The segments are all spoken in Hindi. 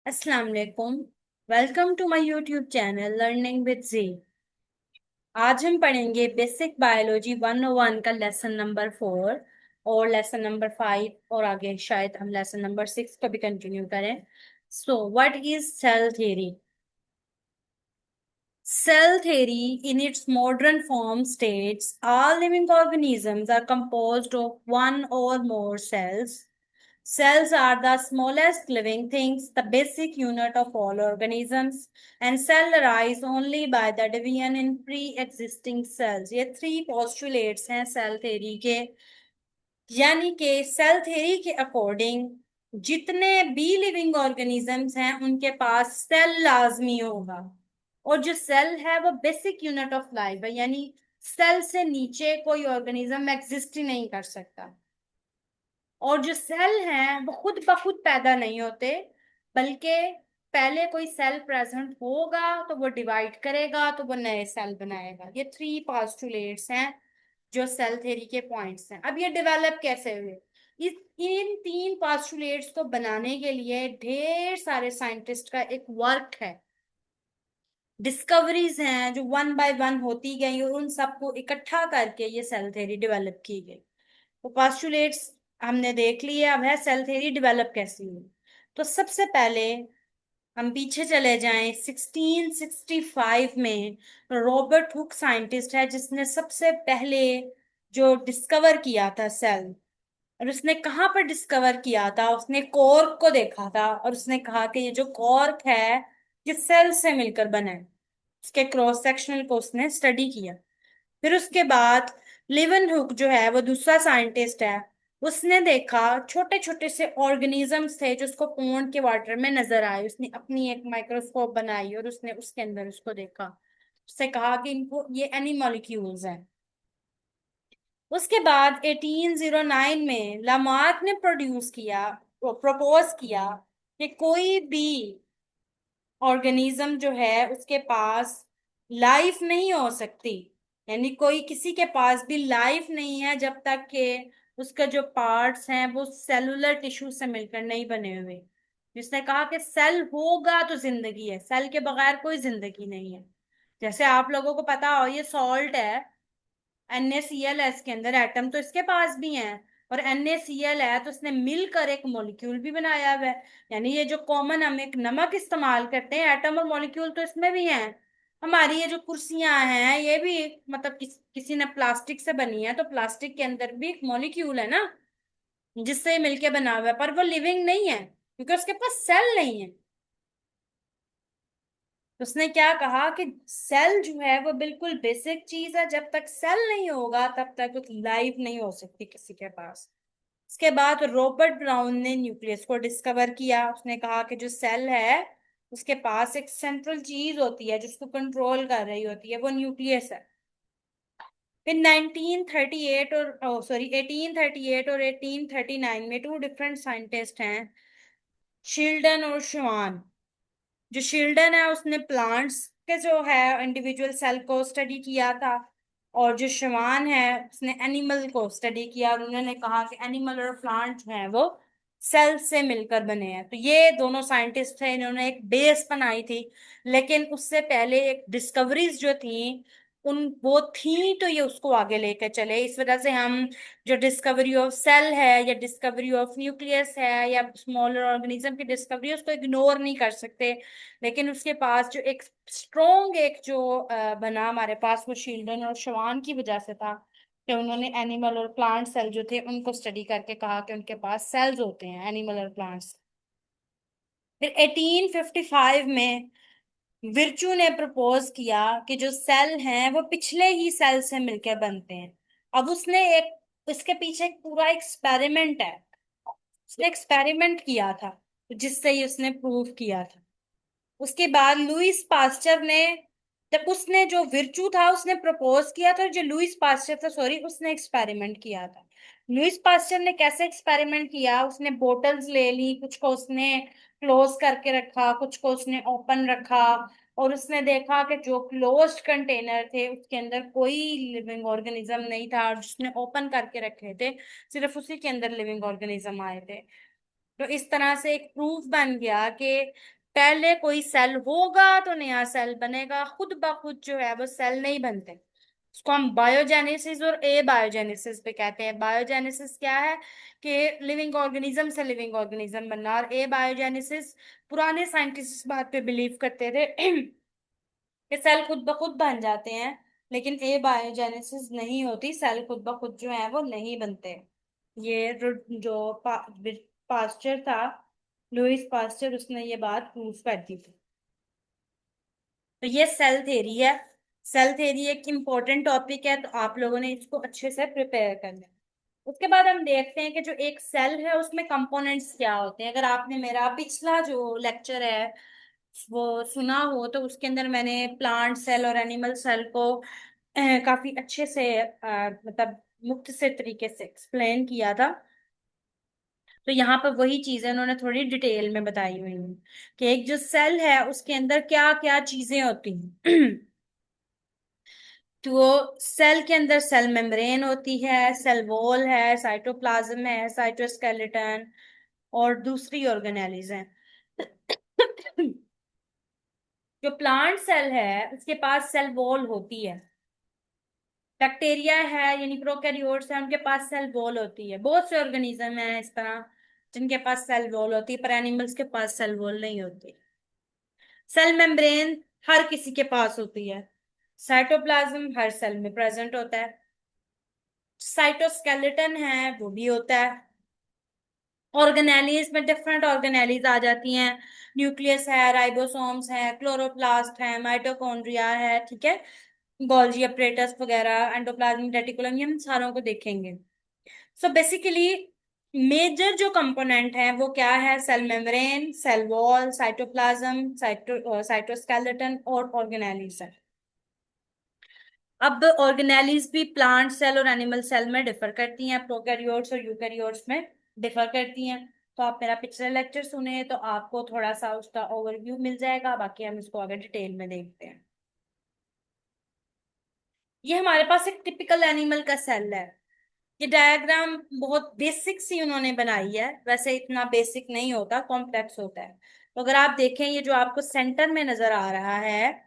अस्सलाम वालेकुम। Welcome to my YouTube channel learning with G. आज हम पढ़ेंगे बेसिक बायोलॉजी 101 का लेसन नंबर 4 और लेसन नंबर 5 और आगे शायद हम लेसन नंबर 6 को भी कंटिन्यू करें। So what is cell theory? Cell theory, in its modern form, states all living organisms are composed of one or more cells. Cells are the smallest living things, the basic unit of all organisms, and cell arise only by the division in pre-existing cells. ये three postulates हैं cell theory के, यानी कि सेल थ्योरी के अकॉर्डिंग जितने भी लिविंग ऑर्गेनिजम्स हैं उनके पास सेल लाजमी होगा। और जो सेल है वो बेसिक यूनिट ऑफ लाइफ है, यानी सेल से नीचे कोई ऑर्गेनिज्म एग्जिस्ट ही नहीं कर सकता। और जो सेल हैं वो खुद ब खुद पैदा नहीं होते, बल्कि पहले कोई सेल प्रेजेंट होगा तो वो डिवाइड करेगा तो वो नए सेल बनाएगा। ये थ्री पोस्टुलेट्स हैं जो सेल थ्योरी के पॉइंट्स हैं। अब ये डेवलप कैसे हुए? इस इन तीन पोस्टुलेट्स को बनाने के लिए ढेर सारे साइंटिस्ट का एक वर्क है, डिस्कवरीज हैं जो वन बाय वन होती गई और उन सबको इकट्ठा करके ये सेल थ्योरी डेवलप की गई। तो पोस्टुलेट्स हमने देख लिए, अब है सेल थ्योरी डेवलप कैसी हुई। तो सबसे पहले हम पीछे चले जाएं 1665 में। रॉबर्ट हुक साइंटिस्ट है जिसने सबसे पहले जो डिस्कवर किया था सेल। और उसने कहाँ पर डिस्कवर किया था? उसने कॉर्क को देखा था और उसने कहा कि ये जो कॉर्क है ये सेल से मिलकर बना है। उसके क्रॉस सेक्शनल को उसने स्टडी किया। फिर उसके बाद लिवन हुक जो है वो दूसरा साइंटिस्ट है। उसने देखा छोटे छोटे से ऑर्गेनिजम्स थे जो उसको पौंड के वाटर में नजर आए। उसने अपनी एक माइक्रोस्कोप बनाई और उसने उसके अंदर उसको देखा। उससे कहा कि इनको ये एनिमोलिक्यूल्स हैं। उसके बाद 1809 में लामार्क ने प्रोड्यूस किया, प्रपोज किया कि कोई भी ऑर्गेनिज्म जो है उसके पास लाइफ नहीं हो सकती, यानी कोई किसी के पास भी लाइफ नहीं है जब तक कि उसका जो पार्ट्स हैं वो सेलुलर टिश्यू से मिलकर नहीं बने हुए। जिसने कहा कि सेल होगा तो जिंदगी है, सेल के बगैर कोई जिंदगी नहीं है। जैसे आप लोगों को पता हो ये सॉल्ट है, NaCl है इसके अंदर, एटम तो इसके पास भी हैं। और NaCl है तो उसने मिलकर एक मॉलिक्यूल भी बनाया हुआ है। यानी ये जो कॉमन हम एक नमक इस्तेमाल करते हैं, एटम और मॉलिक्यूल तो इसमें भी हैं। हमारी ये जो कुर्सियां हैं ये भी मतलब किसी ने प्लास्टिक से बनी है, तो प्लास्टिक के अंदर भी एक मॉलिक्यूल है ना जिससे ये मिलके बना हुआ है, पर वो लिविंग नहीं है क्योंकि उसके पास सेल नहीं है। तो उसने क्या कहा कि सेल जो है वो बिल्कुल बेसिक चीज है, जब तक सेल नहीं होगा तब तक कुछ लाइफ नहीं हो सकती किसी के पास। इसके बाद रॉबर्ट ब्राउन ने न्यूक्लियस को डिस्कवर किया। उसने कहा कि जो सेल है उसके पास एक सेंट्रल चीज होती है जिसको कंट्रोल कर रही होती है, वो न्यूक्लियस है। फिर 1938 और सॉरी 1838 और 1839 में टू डिफरेंट साइंटिस्ट हैं, शील्डन और श्वान। जो शील्डन है उसने प्लांट्स के जो है इंडिविजुअल सेल को स्टडी किया था, और जो शवान है उसने एनिमल को स्टडी किया और उन्होंने कहा कि एनिमल और प्लांट जो है वो सेल से मिलकर बने हैं। तो ये दोनों साइंटिस्ट थे, इन्होंने एक बेस बनाई थी। लेकिन उससे पहले एक डिस्कवरीज जो थी उन वो थी तो ये उसको आगे लेकर चले। इस वजह से हम जो डिस्कवरी ऑफ सेल है या डिस्कवरी ऑफ न्यूक्लियस है या स्मॉलर ऑर्गेनिज्म की डिस्कवरी उसको इग्नोर नहीं कर सकते। लेकिन उसके पास जो एक स्ट्रोंग एक जो बना हमारे पास वो शील्डन और शवान की वजह से था कि उन्होंने एनिमल और प्लांट सेल जो थे उनको स्टडी करके कहा कि उनके पास सेल्स होते हैं एनिमल और प्लांट्स। फिर 1855 में विर्चू ने प्रपोज किया कि जो सेल हैं वो पिछले ही सेल से मिलकर बनते हैं। अब उसने एक इसके पीछे एक पूरा एक्सपेरिमेंट है। उसने एक्सपेरिमेंट किया था जिससे ही उसने प्रूव किया था। उसके बाद लुइस पास्चर ने, जब उसने जो विर्चू था उसने प्रपोज किया था, जो लुइस पास्चर था सॉरी उसने एक्सपेरिमेंट किया था। लुइस पास्चर ने कैसे एक्सपेरिमेंट किया? उसने बोटल्स ले ली, कुछ को उसने क्लोज करके रखा, कुछ को उसने ओपन रखा। और उसने देखा कि जो क्लोज्ड कंटेनर थे उसके अंदर कोई लिविंग ऑर्गेनिज्म नहीं था, और जिसने ओपन करके रखे थे सिर्फ उसी के अंदर लिविंग ऑर्गेनिज्म आए थे। तो इस तरह से एक प्रूफ बन गया कि पहले कोई सेल होगा तो नया सेल बनेगा, खुद ब खुद जो है वो सेल नहीं बनते। इसको हम बायोजेनेसिस और ए बायोजेनेसिस पे कहते हैं। बायोजेनेसिस क्या है कि लिविंग ऑर्गेनिज्म से लिविंग ऑर्गेनिज्म बनना, और ए बायोजेनेसिस पुराने साइंटिस्ट इस बात पे बिलीव करते थे कि सेल खुद ब खुद बन जाते हैं, लेकिन ए बायोजेनेसिस नहीं होती, सेल खुद ब खुद जो है वो नहीं बनते। ये जो पास्चर था, लुइस पास्चर, उसने ये बात प्रूव कर दी थी। तो ये सेल थ्योरी है। सेल थ्योरी एक इम्पोर्टेंट टॉपिक है, तो आप लोगों ने इसको अच्छे से प्रिपेयर करना है। उसके बाद हम देखते हैं कि जो एक सेल है उसमें कंपोनेंट्स क्या होते हैं। अगर आपने मेरा पिछला जो लेक्चर है वो सुना हो, तो उसके अंदर मैंने प्लांट सेल और एनिमल सेल को काफी अच्छे से मतलब मुक्त से तरीके से एक्सप्लेन किया था। तो यहाँ पर वही चीजें उन्होंने थोड़ी डिटेल में बताई हुई हैं कि एक जो सेल है उसके अंदर क्या क्या चीजें होती हैं। तो सेल के अंदर सेल मेम्ब्रेन होती है, सेल वॉल है, साइटोप्लाज्म है, साइटोस्केलेटन और दूसरी ऑर्गेनेलीज हैं। जो प्लांट सेल है उसके पास सेल वॉल होती है। बैक्टीरिया है यानी प्रोकैरियोट्स है, उनके पास सेल वॉल होती है। बहुत से ऑर्गेनिज्म है इस तरह जिनके पास सेल वॉल होती है, पर एनिमल्स के पास सेल वॉल नहीं होती। सेल मेम्ब्रेन हर किसी के पास होती है। साइटोप्लाज्म हर सेल में प्रेजेंट होता है। साइटोस्केलेटन है वो भी होता है। ऑर्गेनेलीज में डिफरेंट ऑर्गेनेलीज आ जाती हैं। न्यूक्लियस है, राइबोसोम्स है, क्लोरोप्लास्ट है, माइटोकॉन्ड्रिया है, ठीक है, गोल्जी अपरेटस वगैरह, एंडोप्लाज्मिक रेटिकुलम, ये हम सारों को देखेंगे। सो बेसिकली मेजर जो कंपोनेंट है वो क्या है? Cell membrane, cell wall, cytoplasm, cytoskeleton और ऑर्गेनेलीज है। अब ऑर्गेनेलीज भी प्लांट सेल और एनिमल सेल में डिफर करती हैं, प्रोकैरियोट्स और यूकैरियोट्स में डिफर करती हैं। तो आप मेरा पिछले लेक्चर सुने तो आपको थोड़ा सा उसका ओवरव्यू मिल जाएगा, बाकी हम इसको आगे डिटेल में देखते हैं। ये हमारे पास एक टिपिकल एनिमल का सेल है। ये डायग्राम बहुत बेसिक सी उन्होंने बनाई है, वैसे इतना बेसिक नहीं होता, कॉम्प्लेक्स होता है। तो अगर आप देखें, ये जो आपको सेंटर में नजर आ रहा है,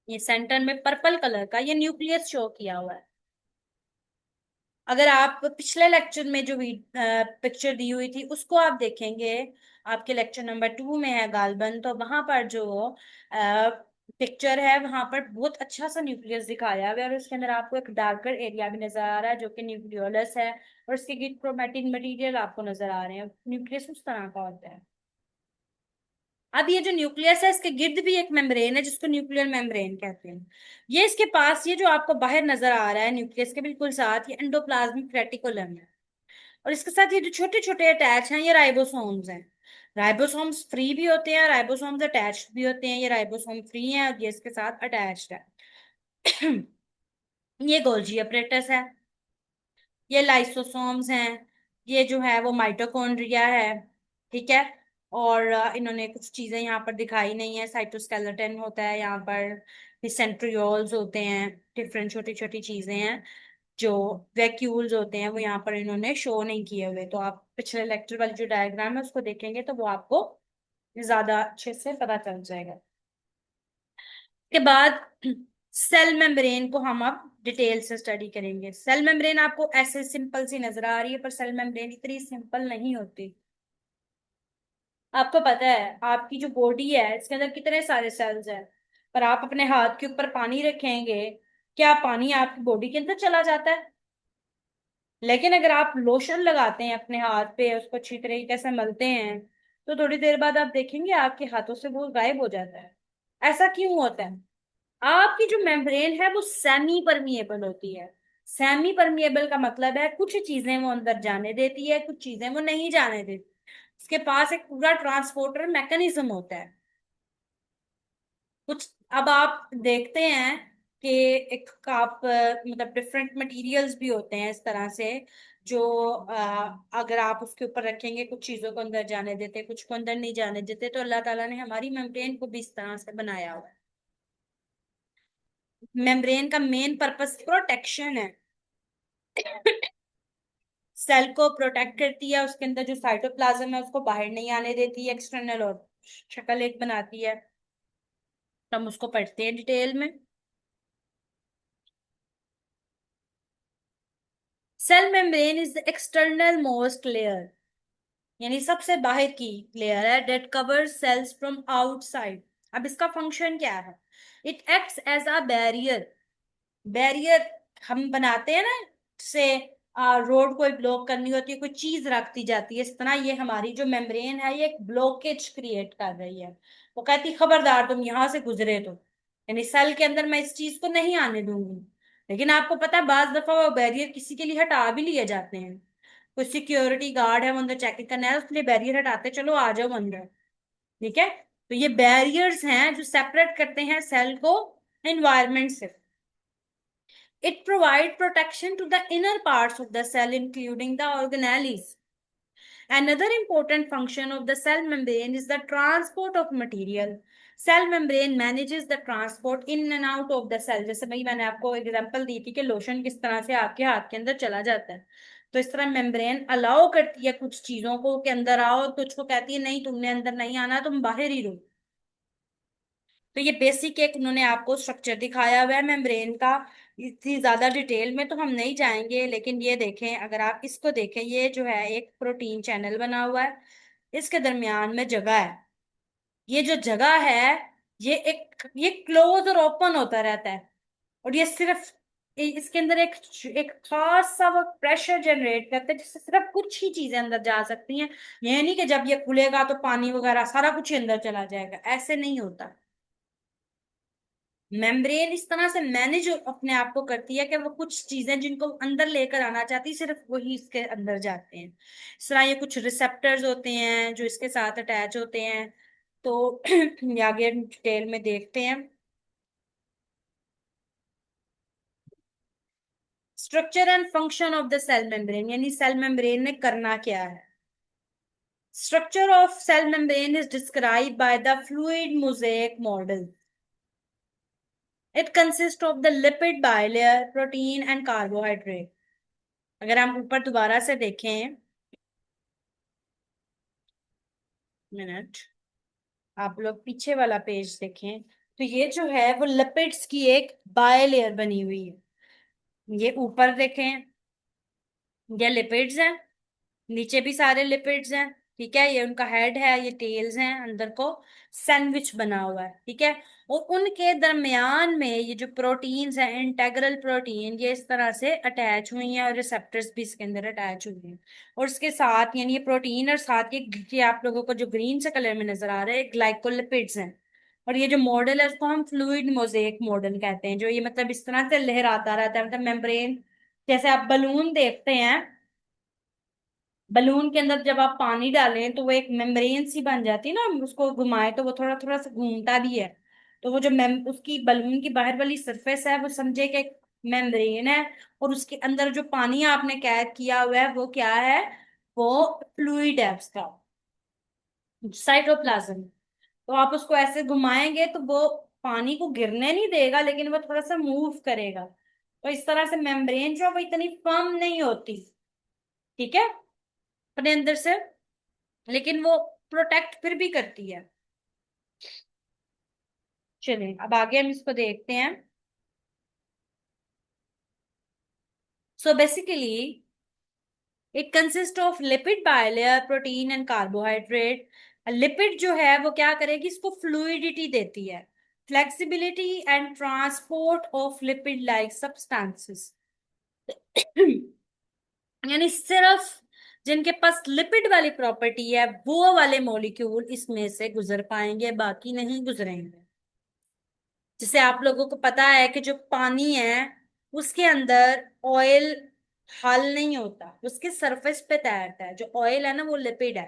ये सेंटर में पर्पल कलर का, ये न्यूक्लियस शो किया हुआ है। अगर आप पिछले लेक्चर में जो पिक्चर दी हुई थी उसको आप देखेंगे, आपके लेक्चर नंबर 2 में है गालबन, तो वहां पर जो पिक्चर है वहां पर बहुत अच्छा सा न्यूक्लियस दिखाया हुआ है, और उसके अंदर आपको एक डार्कर एरिया भी नजर आ रहा है जो कि न्यूक्लियोलस है, और उसके गिट क्रोमेटिन मटेरियल आपको नजर आ रहे हैं। न्यूक्लियस उस तरह का होता है। अब ये जो न्यूक्लियस है इसके गिर्द भी एक मेम्ब्रेन है जिसको न्यूक्लियर मेम्ब्रेन कहते हैं। ये इसके पास, ये जो आपको बाहर नजर आ रहा है न्यूक्लियस के बिल्कुल साथ, ये एंडोप्लाज्मिक रेटिकुलम है। और इसके साथ ये जो छोटे छोटे अटैच हैं ये राइबोसोम्स हैं। राइबोसोम्स फ्री भी होते हैं, राइबोसोम्स अटैच्ड भी होते हैं। ये राइबोसोम फ्री है और ये इसके साथ अटैच्ड है। ये गोल्जी अपरेटस है। ये लाइसोसोम्स हैं। ये जो है वो माइटोकॉन्ड्रिया है, ठीक है। और इन्होंने कुछ चीजें यहाँ पर दिखाई नहीं है। साइटोस्केलेटन होता है यहाँ पर, सेंट्रियोल्स होते हैं, डिफरेंट छोटी छोटी चीजें हैं। जो वैक्यूल्स होते हैं वो यहाँ पर इन्होंने शो नहीं किए हुए। तो आप पिछले लेक्चर वाली जो डायग्राम है उसको देखेंगे तो वो आपको ज्यादा अच्छे से पता चल जाएगा। के बाद सेल मेम्ब्रेन को हम अब डिटेल से स्टडी करेंगे। सेल मेम्ब्रेन आपको ऐसे सिंपल सी नजर आ रही है, पर सेल मेम्ब्रेन इतनी सिंपल नहीं होती। आपको पता है आपकी जो बॉडी है इसके अंदर कितने सारे सेल्स हैं, पर आप अपने हाथ के ऊपर पानी रखेंगे, क्या पानी आपकी बॉडी के अंदर चला जाता है? लेकिन अगर आप लोशन लगाते हैं अपने हाथ पे, उसको अच्छी तरीके से मलते हैं, तो थोड़ी देर बाद आप देखेंगे आपके हाथों से वो गायब हो जाता है। ऐसा क्यों होता है? आपकी जो मेम्ब्रेन है वो सेमी परमिएबल होती है। सेमी परमिएबल का मतलब है कुछ चीजें वो अंदर जाने देती है, कुछ चीजें वो नहीं जाने देती। उसके पास एक पूरा ट्रांसपोर्टर मैकेनिज्म होता है। कुछ, अब आप देखते हैं कि एक आप मतलब डिफरेंट मटेरियल्स भी होते हैं इस तरह से, जो अगर आप उसके ऊपर रखेंगे कुछ चीजों को अंदर जाने देते, कुछ को अंदर नहीं जाने देते। तो अल्लाह ताला ने हमारी मेम्ब्रेन को भी इस तरह से बनाया हुआ है। मेम्ब्रेन का मेन पर्पस प्रोटेक्शन है। सेल को प्रोटेक्ट करती है, उसके अंदर जो साइटोप्लाज्म है उसको बाहर नहीं आने देती है एक्सटर्नल, और शक्ल एक बनाती है। तो हम उसको पढ़ते हैं डिटेल में। Cell membrane is the external most layer, यानी सबसे बाहर की लेयर है, that cover cells from outside. अब इसका फंक्शन क्या है? It acts as a barrier. Barrier हम बनाते हैं ना, से रोड कोई ब्लॉक करनी होती है, कोई चीज रख दी जाती है, इस तरह ये हमारी जो मेम्ब्रेन है ये एक ब्लॉकेज क्रिएट कर रही है। वो कहती खबरदार तुम यहां से गुजरे तो, यानी सेल के अंदर मैं इस चीज को नहीं आने दूंगी। लेकिन आपको पता है बाज दफा वो बैरियर किसी के लिए हटा भी लिए जाते हैं। कोई सिक्योरिटी गार्ड है, वो अंदर चेकिंग करना है, उसके लिए बैरियर हटाते चलो आ जाओ अंदर। ठीक है, तो ये बैरियर्स हैं जो सेपरेट करते हैं सेल को एनवायरनमेंट से। It provides protection to the inner parts of the cell, including the organelles. Another important function of the cell membrane is the transport of material. Cell membrane manages the transport in and out of the cell. जैसे भाई मैंने आपको एग्जांपल दी थी कि लोशन किस तरह से आपके हाथ के अंदर चला जाता है, तो इस तरह मेम्ब्रेन अलाउ करती है कुछ चीजों को कि अंदर आओ, कुछ को कहती है नहीं तुमने अंदर नहीं आना, तुम बाहर ही रहो। तो ये बेसिक एक उन्होंने आपको स्ट्रक्चर दिखाया हुआ है मेम्ब्रेन का। इतनी ज्यादा डिटेल में तो हम नहीं जाएंगे, लेकिन ये देखें, अगर आप इसको देखें, ये जो है एक प्रोटीन चैनल बना हुआ है, इसके दरमियान में जगह है। ये जो जगह है, ये क्लोज और ओपन होता रहता है, और ये सिर्फ इसके अंदर एक एक खास सा वो प्रेशर जनरेट करता है जिससे सिर्फ कुछ ही चीजें अंदर जा सकती हैं। ये नहीं कि जब ये खुलेगा तो पानी वगैरह सारा कुछ ही अंदर चला जाएगा, ऐसे नहीं होता। मेम्ब्रेन इस तरह से मैनेज अपने आप को करती है कि वो कुछ चीजें जिनको अंदर लेकर आना चाहती है सिर्फ वही इसके अंदर जाते हैं। इस तरह ये कुछ रिसेप्टर्स होते हैं जो इसके साथ अटैच होते हैं। तो ये आगे डिटेल में देखते हैं। Structure and function of the cell membrane, यानी सेल मेम्ब्रेन ने करना क्या है। Structure of cell membrane is describe by the fluid mosaic model. It consist of the lipid bilayer protein and carbohydrate. अगर हम ऊपर दोबारा से देखें, मिनट, आप लोग पीछे वाला पेज देखें, तो ये जो है वो लिपिड्स की एक बायलेयर बनी हुई है। ये ऊपर देखें, ये लिपिड्स हैं, नीचे भी सारे लिपिड्स हैं। ठीक है, ये उनका हेड है, ये टेल्स हैं, अंदर को सैंडविच बना हुआ है। ठीक है, और उनके दरमियान में ये जो प्रोटीन्स हैं, इंटेग्रल प्रोटीन, ये इस तरह से अटैच हुई हैं, और रिसेप्टर्स भी इसके अंदर अटैच हुए हैं। और इसके साथ यानी ये प्रोटीन और साथ ये आप लोगों को जो ग्रीन से कलर में नजर आ रहा है ग्लाइकोलिपिड्स हैं। और ये जो मॉडल है उसको हम फ्लूइड मोजेक मॉडल कहते हैं, जो ये मतलब इस तरह से लहराता रहता है, मतलब मेम्ब्रेन, जैसे आप बलून देखते हैं, बलून के अंदर जब आप पानी डालें तो वो एक मेम्ब्रेन सी बन जाती है ना, हम उसको घुमाए तो वो थोड़ा थोड़ा सा घूमता भी है। तो वो जो मेम उसकी बलून की बाहर वाली सरफेस है वो समझे कि एक मेम्ब्रेन है, और उसके अंदर जो पानी आपने कैद किया हुआ है वो क्या है, वो फ्लूइड है उसका, साइटोप्लाज्म। तो आप उसको ऐसे घुमाएंगे तो वो पानी को गिरने नहीं देगा, लेकिन वो थोड़ा सा मूव करेगा। तो इस तरह से मेम्ब्रेन जो है वो इतनी फर्म नहीं होती। ठीक है, अपने अंदर से, लेकिन वो प्रोटेक्ट फिर भी करती है। चलिए अब आगे हम इसको देखते हैं। So basically it consist of lipid bilayer protein and carbohydrate. Lipid जो है वो क्या करेगी, इसको फ्लूइडिटी देती है, flexibility and transport of lipid like substances. यानी सिर्फ जिनके पास लिपिड वाली प्रॉपर्टी है वो वाले मॉलिक्यूल इसमें से गुजर पाएंगे, बाकी नहीं गुजरेंगे। जैसे आप लोगों को पता है कि जो पानी है उसके अंदर ऑयल हल नहीं होता, उसके सरफेस पे तैरता है। जो ऑयल है ना वो लिपिड है,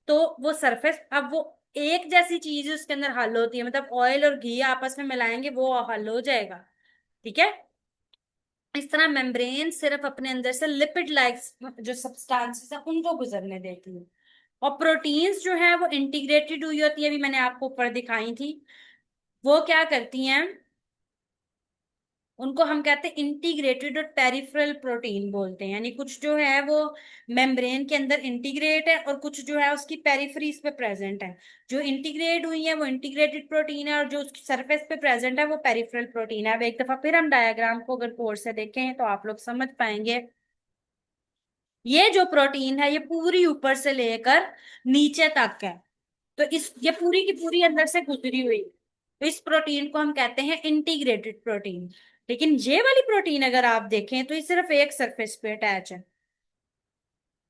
तो वो सरफेस, अब वो एक जैसी चीज उसके अंदर हल होती है, मतलब ऑयल और घी आपस में मिलाएंगे वो हल हो जाएगा। ठीक है, इस तरह मेम्ब्रेन सिर्फ अपने अंदर से लिपिड लाइक जो सब्सटेंसेस है उनको गुजरने देती है। और प्रोटीन्स जो है वो इंटीग्रेटेड हुई होती है, अभी मैंने आपको ऊपर दिखाई थी। वो क्या करती हैं, उनको हम कहते हैं इंटीग्रेटेड और पेरिफेरल प्रोटीन बोलते हैं, यानी कुछ जो है वो मेम्ब्रेन के अंदर इंटीग्रेट है और कुछ जो है उसकी पेरिफेरीज पे प्रेजेंट है। जो इंटीग्रेट हुई है वो इंटीग्रेटेड प्रोटीन है और जो उसकी सरफेस पे प्रेजेंट है वो पेरिफेरल प्रोटीन है। अब एक दफा फिर हम डायग्राम को अगर गौर से देखें तो आप लोग समझ पाएंगे। ये जो प्रोटीन है ये पूरी ऊपर से लेकर नीचे तक है, तो इस ये पूरी की पूरी अंदर से गुजरी हुई, तो इस प्रोटीन को हम कहते हैं इंटीग्रेटेड प्रोटीन। लेकिन ये वाली प्रोटीन अगर आप देखें तो ये सिर्फ एक सरफेस पे अटैच है,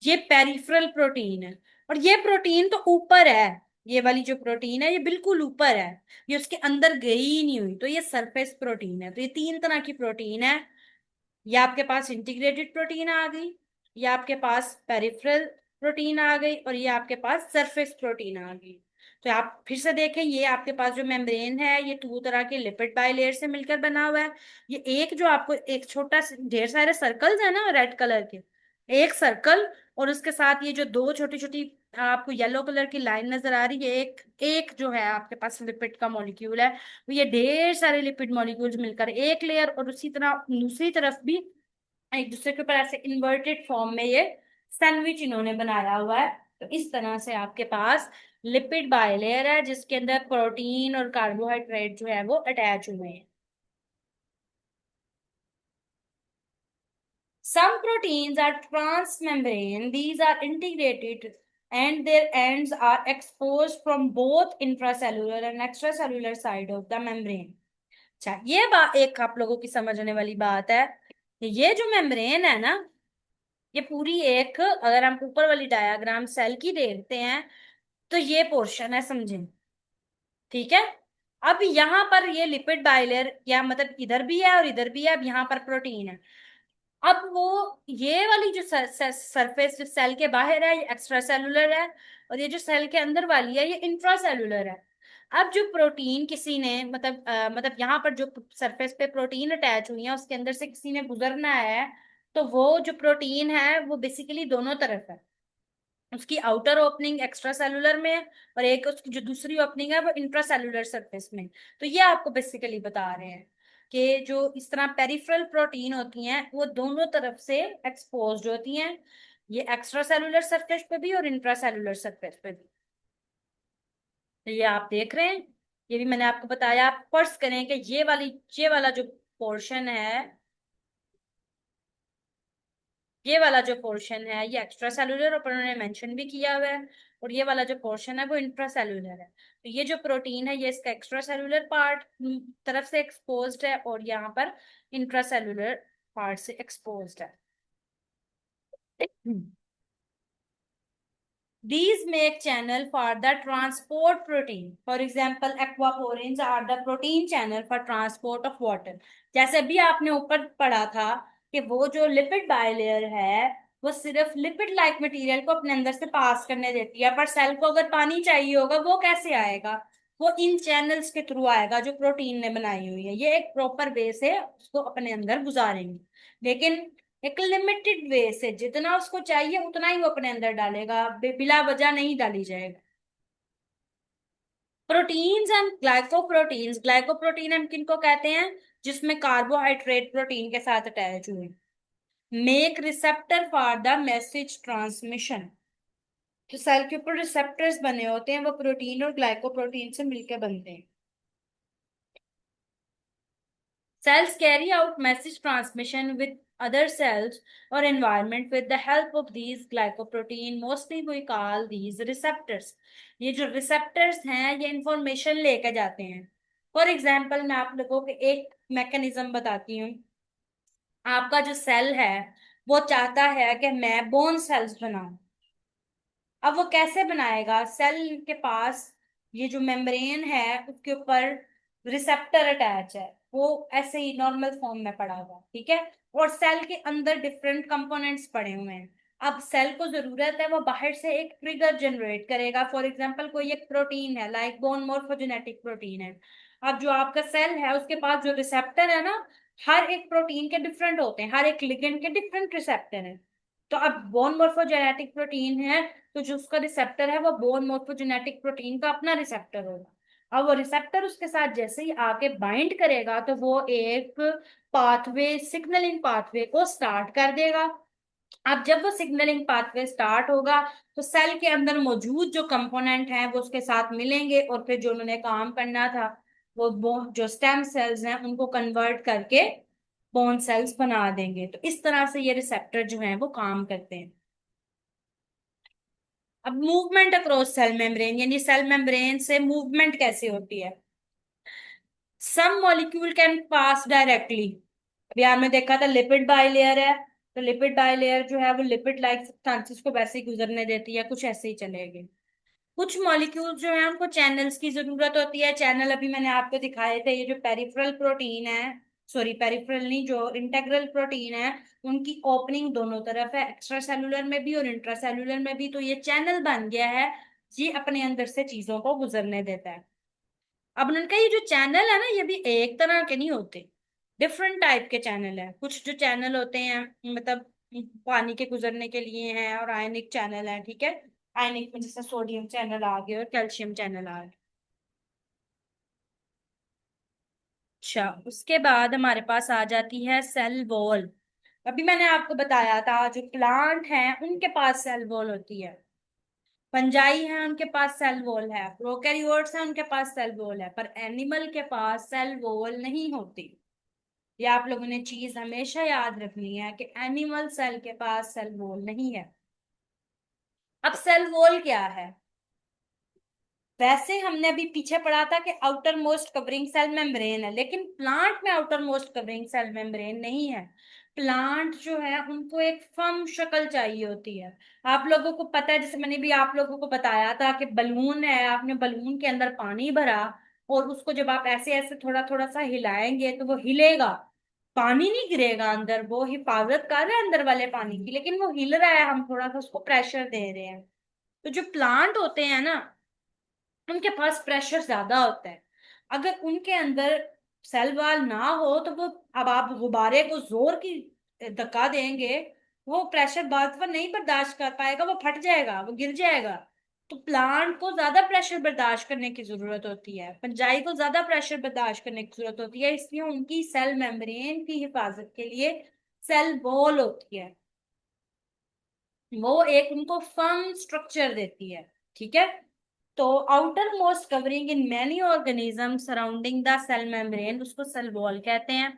ये पेरिफेरल प्रोटीन है। और ये प्रोटीन तो ऊपर है, ये वाली जो प्रोटीन है ये बिल्कुल ऊपर है, ये उसके अंदर गई ही नहीं हुई, तो ये सरफेस प्रोटीन है। तो ये तीन तरह की प्रोटीन है, ये आपके पास इंटीग्रेटेड प्रोटीन आ गई, ये आपके पास पेरिफेरल प्रोटीन आ गई, और ये आपके पास सरफेस प्रोटीन आ गई। तो आप फिर से देखें, ये आपके पास जो मेम्ब्रेन है ये दो तरह के लिपिड बाइलेयर से मिलकर बना हुआ है। ये एक जो आपको एक छोटा ढेर सारे सर्कल्स है ना रेड कलर के, एक सर्कल, और उसके साथ ये जो दो छोटी छोटी आपको येलो कलर की लाइन नजर आ रही है, एक एक जो है आपके पास लिपिड का मॉलिक्यूल है, तो ये ढेर सारे लिपिड मॉलिक्यूल्स मिलकर एक लेयर, और उसी तरह दूसरी तरफ भी एक दूसरे के ऊपर ऐसे इन्वर्टेड फॉर्म में ये सैंडविच इन्होंने बनाया हुआ है। तो इस तरह से आपके पास लिपिड बाइलेयर है जिसके अंदर प्रोटीन और कार्बोहाइड्रेट जो है वो अटैच हुए हैं। Some proteins are transmembrane. These are integrated and their ends are exposed from both intracellular and extracellular side of the membrane. अच्छा, ये बात एक आप लोगों की समझने वाली बात है कि ये जो मेम्ब्रेन है ना, ये पूरी एक, अगर हम ऊपर वाली डायग्राम सेल की देखते हैं तो ये पोर्शन है, समझें, ठीक है। अब यहाँ पर ये लिपिड बाइलेयर या मतलब इधर भी है और इधर भी है, अब यहाँ पर प्रोटीन है। अब वो ये वाली जो सरफेस जो सेल के बाहर है ये एक्स्ट्रा सेलुलर है, और ये जो सेल के अंदर वाली है ये इंट्रा सेलुलर है। अब जो प्रोटीन किसी ने मतलब यहाँ पर जो सरफेस पे प्रोटीन अटैच हुई है उसके अंदर से किसी ने गुजरना है, तो वो जो प्रोटीन है वो बेसिकली दोनों तरफ है, उसकी आउटर ओपनिंग एक्स्ट्रा सेलुलर में है और एक उसकी जो दूसरी ओपनिंग है वो इंट्रा सेलुलर सरफेस में। तो ये आपको बेसिकली बता रहे हैं कि जो इस तरह पेरिफेरल प्रोटीन होती हैं वो दोनों तरफ से एक्सपोज्ड होती हैं, ये एक्स्ट्रा सेलुलर सरफेस पे भी और इंट्रा सेलुलर सरफेस पे भी। तो ये आप देख रहे हैं, ये भी मैंने आपको बताया। आप फर्ज करें कि ये वाला जो पोर्शन है, ये वाला जो पोर्शन है ये एक्स्ट्रा सेलुलर ऊपर उन्होंने मेंशन भी किया हुआ है, और ये वाला जो पोर्शन है वो इंट्रा सेलुलर है। तो ये जो प्रोटीन है ये इसका एक्स्ट्रा सेलुलर पार्ट तरफ से एक्सपोज्ड है और यहाँ पर इंट्रा सेलुलर पार्ट से एक्सपोज्ड है। These make channel for the transport protein. For example, aquaporins are the protein channel for transport of water. जैसे अभी आपने ऊपर पढ़ा था कि वो जो लिपिड बाइलेयर है वो सिर्फ लिपिड लाइक मटेरियल को अपने अंदर से पास करने देती है, पर सेल को अगर पानी चाहिए होगा वो कैसे आएगा, वो इन चैनल्स के थ्रू आएगा जो प्रोटीन ने बनाई हुई है। ये एक प्रॉपर वे से उसको अपने अंदर गुजारेंगे, लेकिन एक लिमिटेड वे से, जितना उसको चाहिए उतना ही वो अपने अंदर डालेगा, बिला वजह नहीं डाली जाएगा। प्रोटीन्स एंड ग्लाइकोप्रोटीन्स, ग्लाइकोप्रोटीन हम किनको कहते हैं, जिसमें कार्बोहाइड्रेट प्रोटीन के साथ अटैच हुए, make receptor for the message transmission. जो सेल के ऊपर रिसेप्टर्स बने होते हैं वो प्रोटीन और ग्लाइकोप्रोटीन से मिलकर बनते हैं। Cells carry out message transmission with other cells or environment with the help of these glycoprotein. Mostly we call these receptors. ये जो receptors हैं ये इंफॉर्मेशन लेके जाते हैं। फॉर एग्जाम्पल मैं आप लोगों को एक मैकेनिज्म बताती हूँ। आपका जो सेल है वो चाहता है कि मैं बोन सेल्स बनाऊं। अब वो कैसे बनाएगा, सेल के पास ये जो मेम्ब्रेन है उसके ऊपर रिसेप्टर अटैच है, वो ऐसे ही नॉर्मल फॉर्म में पड़ा हुआ है, ठीक है। और सेल के अंदर डिफरेंट कंपोनेंट्स पड़े हुए हैं। अब सेल को जरूरत है वो बाहर से एक ट्रिगर जनरेट करेगा। फॉर एग्जांपल कोई एक प्रोटीन है लाइक बोन मोर्फोजेनेटिक प्रोटीन है। अब जो आपका सेल है उसके पास जो रिसेप्टर है ना, हर एक प्रोटीन के डिफरेंट होते हैं, हर एक लिगेंड के डिफरेंट रिसेप्टर हैं। तो अब बोन मोर्फोजेनेटिक प्रोटीन है तो जो उसका रिसेप्टर है वो बोन मोर्फोजेनेटिक प्रोटीन का अपना रिसेप्टर होगा। अब वो रिसेप्टर उसके साथ जैसे ही आके बाइंड करेगा तो वो एक पाथवे, सिग्नलिंग पाथवे को स्टार्ट कर देगा। अब जब वो सिग्नलिंग पाथवे स्टार्ट होगा तो सेल के अंदर मौजूद जो कंपोनेंट हैं वो उसके साथ मिलेंगे, और फिर जो उन्होंने काम करना था वो जो स्टेम सेल्स हैं उनको कन्वर्ट करके बोन सेल्स बना देंगे। तो इस तरह से ये रिसेप्टर जो हैं वो काम करते हैं। अब मूवमेंट अक्रॉस सेल मेम्ब्रेन, यानी सेल मेम्ब्रेन से मूवमेंट कैसे होती है। सम मॉलिक्यूल कैन पास डायरेक्टली। अभी आपने देखा था लिपिड बाइलेयर है, तो लिपिड बाइलेयर जो है वो लिपिड लाइक सब्सटेंसेस को वैसे ही गुजरने देती है, कुछ ऐसे ही चलेगी। कुछ मॉलिक्यूल्स जो है उनको चैनल्स की जरूरत होती है। चैनल अभी मैंने आपको दिखाए थे, ये जो पेरिफेरल प्रोटीन है, सॉरी पेरिफेरल नहीं, जो इंटेग्रल प्रोटीन है, उनकी ओपनिंग दोनों तरफ है, एक्स्ट्रा सेलुलर में भी और इंट्रा सेलुलर में भी। तो ये चैनल बन गया है, ये अपने अंदर से चीजों को गुजरने देता है। अब उनका ये जो चैनल है ना, ये भी एक तरह के नहीं होते, डिफरेंट टाइप के चैनल है। कुछ जो चैनल होते हैं मतलब पानी के गुजरने के लिए हैं, और आयनिक चैनल है, ठीक है। आयनिक में जैसे सोडियम चैनल आ गया और कैल्शियम चैनल आ गया। अच्छा, उसके बाद हमारे पास आ जाती है सेल वॉल। अभी मैंने आपको बताया था जो प्लांट है उनके पास सेल वॉल होती है, फंजाई है उनके पास सेल वॉल है, प्रोकैरियोट्स है उनके पास सेल वॉल है, पर एनिमल के पास सेल वॉल नहीं होती। ये आप लोगों ने चीज हमेशा याद रखनी है कि एनिमल सेल के पास सेल वॉल नहीं है। अब सेल वॉल क्या है। वैसे हमने अभी पीछे पढ़ा था कि outer most covering cell membrane है, लेकिन प्लांट में outer most covering cell membrane नहीं है। प्लांट जो है उनको एक फर्म शक्ल चाहिए होती है। आप लोगों को पता है, जैसे मैंने भी आप लोगों को बताया था कि बलून है, आपने बलून के अंदर पानी भरा और उसको जब आप ऐसे ऐसे थोड़ा थोड़ा सा हिलाएंगे तो वो हिलेगा, पानी नहीं गिरेगा अंदर, वो हिफाजत कर रहा है अंदर वाले पानी की, लेकिन वो हिल रहा है, हम थोड़ा सा उसको प्रेशर दे रहे हैं। तो जो प्लांट होते हैं ना, उनके पास प्रेशर ज्यादा होता है। अगर उनके अंदर सेल वॉल ना हो तो वो, अब आप गुब्बारे को जोर की धक्का देंगे, वो प्रेशर बात पर नहीं बर्दाश्त कर पाएगा, वो फट जाएगा, वो गिर जाएगा। तो प्लांट को ज्यादा प्रेशर बर्दाश्त करने की जरूरत होती है, फंजाई को ज्यादा प्रेशर बर्दाश्त करने की जरूरत होती है, इसलिए उनकी सेल मेम्ब्रेन की हिफाजत के लिए सेल वॉल होती है। वो एक उनको फर्म स्ट्रक्चर देती है, ठीक है। तो outer most covering in many organism surrounding the cell membrane, उसको सेल वॉल कहते हैं।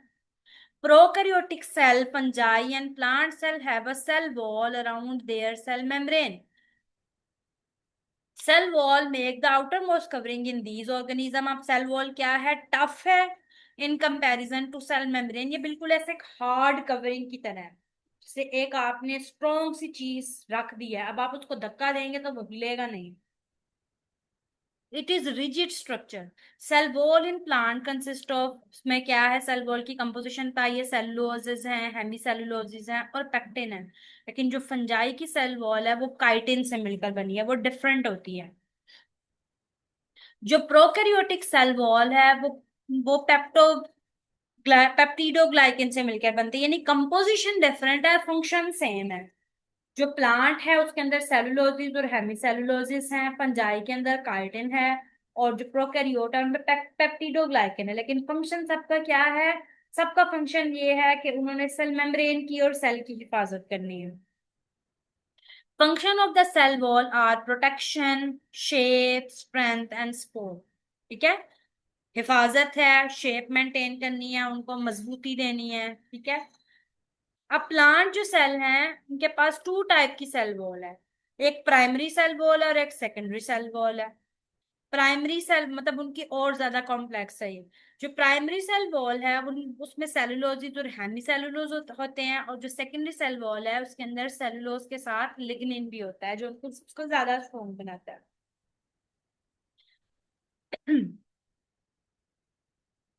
Prokaryotic cell, fungi and plant cell have a cell wall around their cell membrane. Cell wall make the outer most covering in these organism. अब सेल वॉल क्या है, टफ है in comparison to cell membrane, ये बिल्कुल ऐसे एक हार्ड कवरिंग की तरह है, जैसे एक आपने स्ट्रॉन्ग सी चीज रख दी है, अब आप उसको धक्का देंगे तो वो हिलेगा नहीं। It is rigid structure. Cell wall in plant consist of, उसमें क्या है, सेल वॉल की कंपोजिशन पाइए, सेलुलोजेस हैं, हेमी सेलुलोजेस हैं और पेक्टिन है। लेकिन जो फंजाई की सेल वॉल है वो काइटिन से मिलकर बनी है, वो डिफरेंट होती है। जो प्रोकैरियोटिक सेल वॉल है वो पेप्टिडोग्लाइकेन से मिलकर बनती है, यानी कंपोजिशन डिफरेंट है, फंक्शन सेम है। जो प्लांट है उसके अंदर सेलुलोजिस और हेमी सेलुलोजिस हैं, फंजाई के अंदर काइटिन है, और जो प्रोकैरियोट है उनमें पेप्टिडोग्लाइकेन है। लेकिन फंक्शन सबका क्या है, सबका फंक्शन ये है कि उन्होंने सेल मेम्ब्रेन की और सेल की हिफाजत करनी है। Function of the cell wall are protection, shape, strength and support, ठीक है। हिफाजत है, शेप मेंटेन करनी है, उनको मजबूती देनी है, ठीक है। अब प्लांट जो सेल हैं उनके पास टू टाइप की सेल वॉल है, एक प्राइमरी सेल वॉल और एक सेकेंडरी सेल वॉल है। प्राइमरी सेल मतलब उनकी और ज्यादा कॉम्प्लेक्स है ये। जो प्राइमरी सेल वॉल है उन उसमें सेलुलोज और हेमी सेलुलोज होते हैं, और जो सेकेंडरी सेल वॉल है उसके अंदर सेलुलोज के साथ लिग्निन भी होता है जो उनको उसको ज्यादा स्ट्रॉन्ग बनाता है।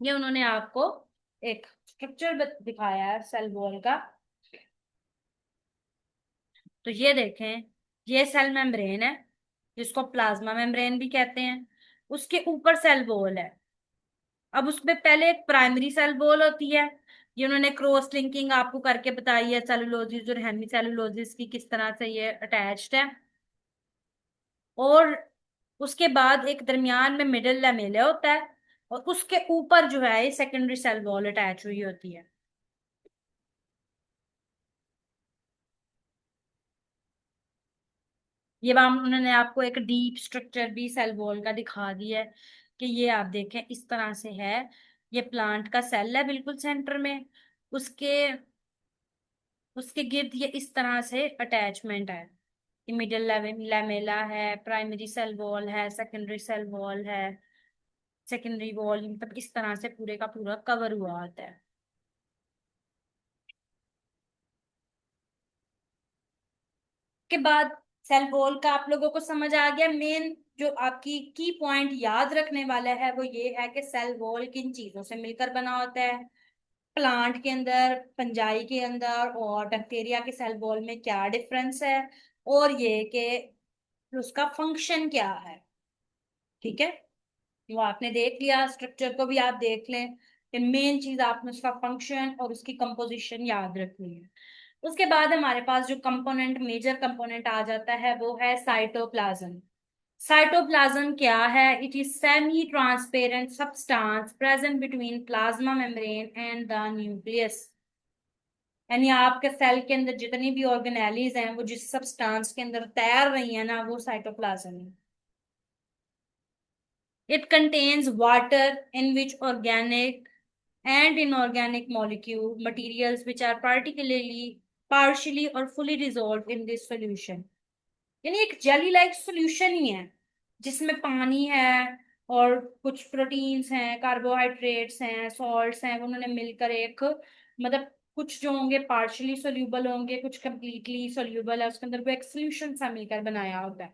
ये उन्होंने आपको एक स्ट्रक्चर दिखाया है सेल वॉल का। तो ये देखें, ये सेल मेम्ब्रेन है जिसको प्लाज्मा मेम्ब्रेन भी कहते हैं, उसके ऊपर सेल वॉल है। अब उसमें पहले एक प्राइमरी सेल वॉल होती है, ये उन्होंने क्रॉस लिंकिंग आपको करके बताई है, सेलुलोजिस और हेमी सेलुलोजिस की किस तरह से ये अटैच्ड है। और उसके बाद एक दरमियान में मिडिल लैमेला होता है, और उसके ऊपर जो है सेकेंडरी सेल वॉल अटैच हुई होती है। ये वहां उन्होंने आपको एक डीप स्ट्रक्चर भी सेल वॉल का दिखा दिया है कि ये आप देखें इस तरह से है। ये प्लांट का सेल है बिल्कुल सेंटर में, उसके उसके गिर्द ये इस तरह से अटैचमेंट है। ये मिडिल लैमेला है, प्राइमरी सेल वॉल है, सेकेंडरी सेल वॉल है, सेकेंडरी वॉल मतलब इस तरह से पूरे का पूरा कवर हुआ होता है। के बाद सेल वॉल का आप लोगों को समझ आ गया। मेन जो आपकी की पॉइंट याद रखने वाला है वो ये है कि सेल वॉल किन चीजों से मिलकर बना होता है। प्लांट के अंदर, फंजाई के अंदर और बैक्टीरिया के सेल वॉल में क्या डिफरेंस है, और ये कि उसका फंक्शन क्या है। ठीक है, वो आपने देख लिया, स्ट्रक्चर को भी आप देख लें कि मेन चीज आपने उसका फंक्शन और उसकी कंपोजिशन याद रखनी है। उसके बाद हमारे पास जो कंपोनेंट, मेजर कंपोनेंट आ जाता है वो है साइटोप्लाज्म। साइटोप्लाज्म क्या है? It is semi transparent substance present between plasma membrane and the nucleus. यानी आपके सेल के अंदर जितनी भी ऑर्गेनेलीज हैं वो जिस सब्सटेंस के अंदर तैर रही है ना, वो साइटोप्लाज्म है। It contains water in which organic and inorganic molecule materials which are particularly partially or fully dissolved in this solution। यानी एक जेली लाइक सॉल्यूशन ही है जिसमें पानी है और कुछ प्रोटीन्स हैं, कार्बोहाइड्रेट्स हैं, सॉल्ट्स हैं, वो उन्होंने मिलकर एक मतलब कुछ जो होंगे पार्शियली सोल्यूबल होंगे, कुछ कंप्लीटली सोल्यूबल है, उसके अंदर वो एक सोल्यूशन सा मिलकर बनाया होता है।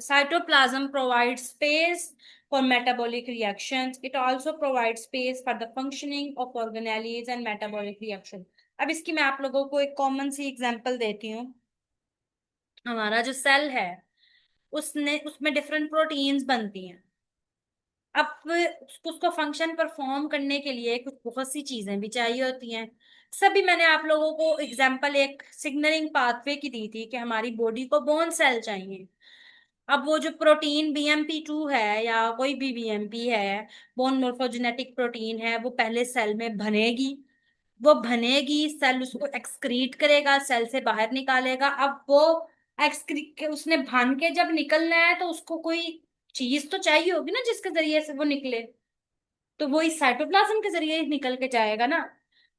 Cytoplasm provides space for metabolic reactions. It also provides space for the functioning of organelles and metabolic reaction। अब इसकी मैं आप लोगों को एक कॉमन सी एग्जांपल देती हूँ। हमारा जो सेल है उसने उसमें डिफरेंट प्रोटीन्स बनती हैं। अब उसको फंक्शन परफॉर्म करने के लिए कुछ बहुत सी चीजें भी चाहिए होती हैं। सभी मैंने आप लोगों को एग्जांपल एक सिग्नलिंग पाथवे की दी थी कि हमारी बॉडी को बोन सेल चाहिए। अब वो जो प्रोटीन BMP2 है या कोई भी BMP है, बोन मोर्फोजेनेटिक प्रोटीन है, वो पहले सेल में बनेगी। वो बनेगी, सेल उसको एक्सक्रीट करेगा, सेल से बाहर निकालेगा। अब वो एक्सक्रीट के उसने बन के जब निकलना है तो उसको कोई चीज तो चाहिए होगी ना जिसके जरिए से वो निकले। तो वो इस साइटोप्लाज्म के जरिए ही निकल के जाएगा ना।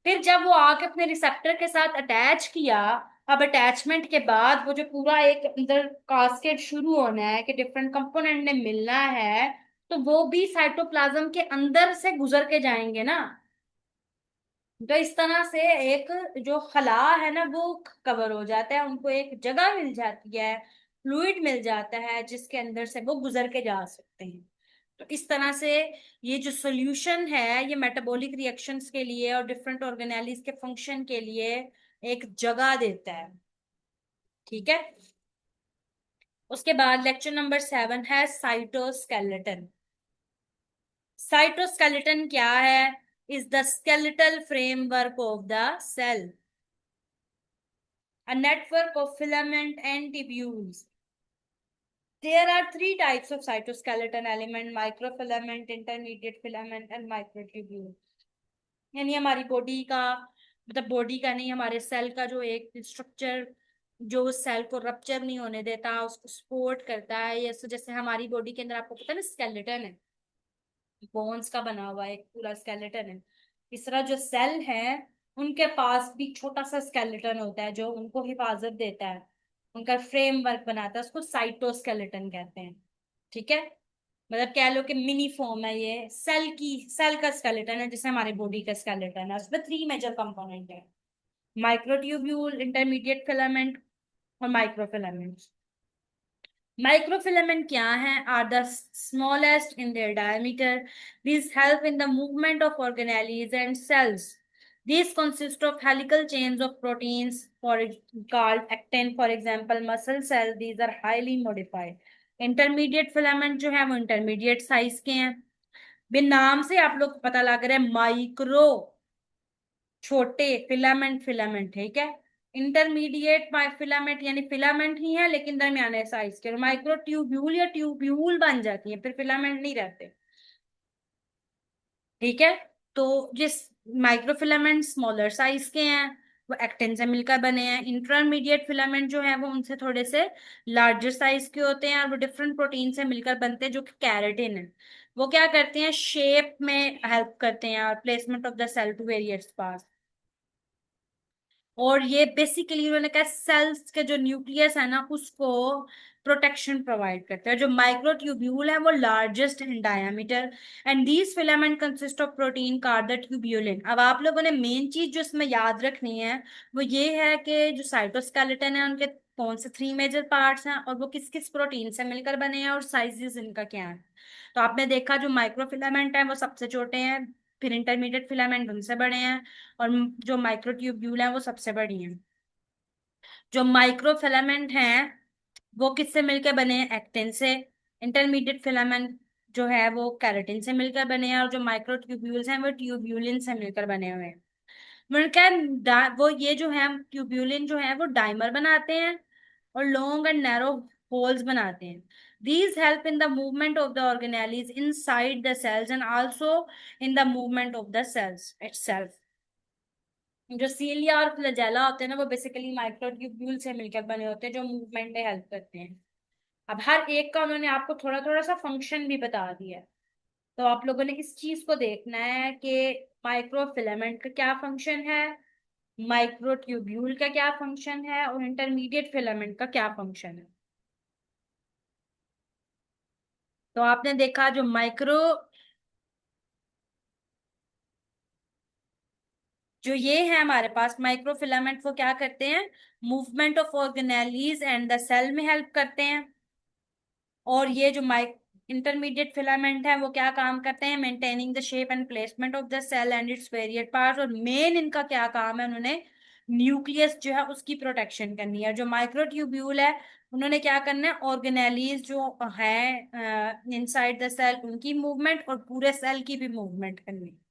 फिर जब वो आके अपने रिसेप्टर के साथ अटैच किया, अब अटैचमेंट के बाद वो जो पूरा एक अंदर कास्केड शुरू होना है कि डिफरेंट कंपोनेंट ने मिलना है, तो वो भी साइटोप्लाज्म के अंदर से गुजर के जाएंगे ना। तो इस तरह से एक जो खला है ना वो कवर हो जाता है, उनको एक जगह मिल जाती है, फ्लूइड मिल जाता है जिसके अंदर से वो गुजर के जा सकते हैं। तो इस तरह से ये जो सोल्यूशन है ये मेटाबॉलिक रिएक्शंस के लिए और डिफरेंट ऑर्गेनेलिज के फंक्शन के लिए एक जगह देता है। ठीक है, उसके बाद लेक्चर नंबर 7 है साइटोस्केलेटन। साइटोस्केलेटन क्या है? Is the skeletal framework of the cell, a network of filament and tubules। There are three types of cytoskeleton element: microfilament, intermediate filament and microtubule। यानी हमारी बॉडी का मतलब बॉडी का नहीं, हमारे सेल का जो एक स्ट्रक्चर जो सेल को रप्चर नहीं होने देता, उसको सपोर्ट करता है। ये जैसे हमारी बॉडी के अंदर आपको पता है ना स्केलेटन है, बोन्स का बना हुआ एक पूरा स्केलेटन है। इस तरह जो सेल है उनके पास भी छोटा सा स्केलेटन होता है जो उनको हिफाजत देता है, उनका फ्रेमवर्क बनाता है, उसको साइटोस्केलेटन कहते हैं। ठीक है, मतलब कह लो कि मिनी फॉर्म है ये सेल की, सेल का स्केलेटन है जैसे हमारे बॉडी का स्केलेटन है। उसमें 3 मेजर कंपोनेंट है: माइक्रोट्यूब्यूल, इंटरमीडिएट फिलामेंट और माइक्रोफिलामेंट। Microfilament क्या हैं? Are the smallest in their diameter. These help in the movement of organelles and cells. These consist of helical chains of proteins for called actin, for example muscle cell. These are highly modified। Intermediate filament जो है वो intermediate size के हैं। बिन नाम से आप लोग को पता लग रहा है माइक्रो, छोटे, फिलामेंट फिलामेंट, ठीक है। इंटरमीडिएट फिलामेंट यानी फिलामेंट ही है लेकिन दरमियाने साइज के, माइक्रो ट्यूब्यूल या ट्यूब्यूल बन जाती है, फिर फिलामेंट नहीं रहते। ठीक है। तो जिस माइक्रोफिलामेंट स्मॉलर साइज के हैं, वो एक्टिन से मिलकर बने हैं। इंटरमीडिएट फिलामेंट जो है वो उनसे थोड़े से लार्जर साइज के होते हैं और वो डिफरेंट प्रोटीन से मिलकर बनते हैं जो कि कैरेटिन है। वो क्या करते हैं, शेप में हेल्प करते हैं और placement of the cell to various parts. और ये बेसिकली उन्होंने कहा सेल्स के जो न्यूक्लियस है ना उसको प्रोटेक्शन प्रोवाइड करते हैं। जो माइक्रोट्यूब्यूल है वो largest in diameter and these filament consist of protein card the tubulin. अब आप लोगों ने मेन चीज जो इसमें याद रखनी है वो ये है कि जो साइटोस्केलेटन है उनके कौन से 3 मेजर पार्ट्स हैं और वो किस किस प्रोटीन से मिलकर बने हैं और साइजेस इनका क्या है। तो आपने देखा जो माइक्रोफिलामेंट है वो सबसे छोटे हैं, फिर इंटरमीडिएट फिलामेंट उनसे बड़े हैं, और जो माइक्रोट्यूब्यूल है वो सबसे बड़ी हैं। जो माइक्रोफिलामेंट हैं वो किससे मिलकर बने हैं, एक्टिन से। इंटरमीडिएट फिलामेंट जो है वो कैरेटिन से मिलकर बने हैं, और जो माइक्रोट्यूब्यूल्स हैं वो ट्यूब्यूलिन से मिलकर बने हुए हैं। मैंने कहा वो ये जो है ट्यूब्यूलिन जो है वो डाइमर बनाते हैं और लॉन्ग एंड नैरो होल्स बनाते हैं। These help in the movement of the organelles inside the cells and also in the movement of the cells itself। जो सीलिया और फ्लैजेला होते हैं ना वो बेसिकली माइक्रोट्यूब्यूल से मिलकर बने होते हैं जो मूवमेंट में हेल्प करते हैं। अब हर एक का उन्होंने आपको थोड़ा थोड़ा सा फंक्शन भी बता दिया है। तो आप लोगों ने इस चीज को देखना है कि माइक्रोफिलामेंट का क्या फंक्शन है, माइक्रोट्यूब्यूल का क्या फंक्शन है और इंटरमीडिएट फिलामेंट का क्या फंक्शन है। तो आपने देखा जो जो ये है हमारे पास माइक्रोफिलामेंट वो क्या करते हैं, movement of organelles and the cell में हेल्प करते हैं। और ये जो माइक इंटरमीडिएट फिलामेंट है वो क्या काम करते हैं, maintaining the shape and placement of the cell and its various parts. और मेन इनका क्या काम है, उन्होंने न्यूक्लियस जो है उसकी प्रोटेक्शन करनी है। जो माइक्रोट्यूब्यूल है उन्होंने क्या करना है, ऑर्गेनेलीज जो है इनसाइड द सेल उनकी मूवमेंट और पूरे सेल की भी मूवमेंट करनी है।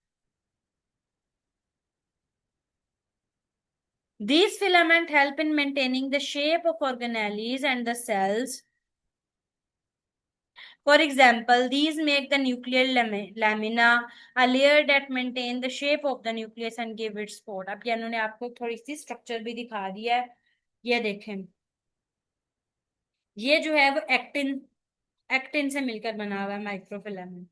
These filament help in maintaining the shape of organelles and the cells. For example, these make the nuclear lamina, a layer that maintain the shape of the nucleus and give it support। अब ये उन्होंने आपको थोड़ी सी स्ट्रक्चर भी दिखा दिया है। ये देखें, ये जो है वो एक्टिन एक्टिन से मिलकर बना हुआ है माइक्रोफिलामेंट,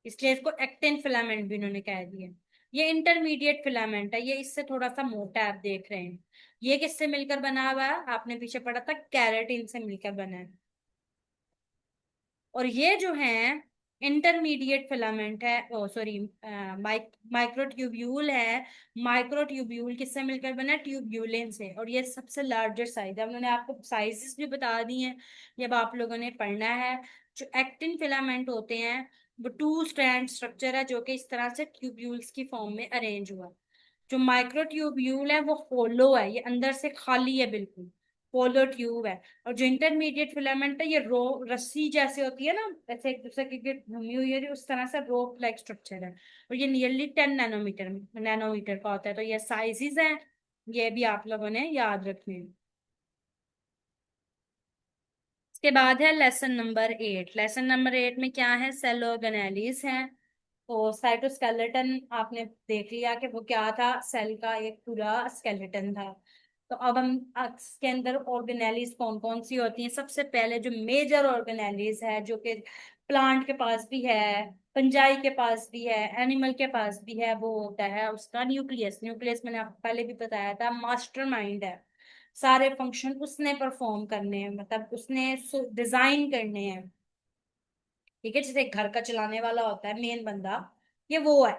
इसलिए इसको एक्टिन फिलामेंट भी उन्होंने कह दिया। ये इंटरमीडिएट फिलामेंट है, ये इससे थोड़ा सा मोटा है, आप देख रहे हैं। ये किससे मिलकर बना हुआ है, आपने पीछे पढ़ा था कैरेटिन से मिलकर बना है। और ये जो है इंटरमीडिएट फिलामेंट है, ओ सॉरी माइक्रोट्यूब्यूल है। माइक्रोट्यूब्यूल किससे मिलकर बना है, ट्यूब्यूलिन से। और ये सबसे लार्जेस्ट साइज है, उन्होंने आपको साइजेस भी बता दी हैं, जब आप लोगों ने पढ़ना है। जो एक्टिन फिलामेंट होते हैं वो 2 स्ट्रैंड स्ट्रक्चर है जो कि इस तरह से ट्यूब्यूल्स की फॉर्म में अरेंज हुआ है। जो माइक्रोट्यूब्यूल है वो होलो है, ये अंदर से खाली है बिल्कुल, पोलो ट्यूब है। और जो इंटरमीडिएट फिलामेंट है ये रो रस्सी जैसे होती है ना, ऐसे एक दूसरे की घूमी हुई है, उस तरह से रोप लाइक स्ट्रक्चर है। और ये नियरली 10 नैनोमीटर का होता है। तो ये साइजेस हैं, ये भी आप लोगों ने याद रखने हैं। इसके बाद है लेसन नंबर 8। लेसन नंबर 8 में क्या है, सेल ऑर्गेनेलिस है। तो साइटोस्केलेटन आपने देख लिया कि वो क्या था, सेल का एक पूरा स्केलेटन था। तो अब हम इसके अंदर ऑर्गेनेलिस कौन कौन सी होती हैं। सबसे पहले जो मेजर ऑर्गेनेलिस है जो कि प्लांट के पास भी है, फंजाई के पास भी है, एनिमल के पास भी है, वो होता है उसका न्यूक्लियस। न्यूक्लियस मैंने आपको पहले भी बताया था मास्टरमाइंड है, सारे फंक्शन उसने परफॉर्म करने हैं, मतलब उसने डिजाइन करने हैं। ठीक है, जैसे एक घर का चलाने वाला होता है मेन बंदा, ये वो है।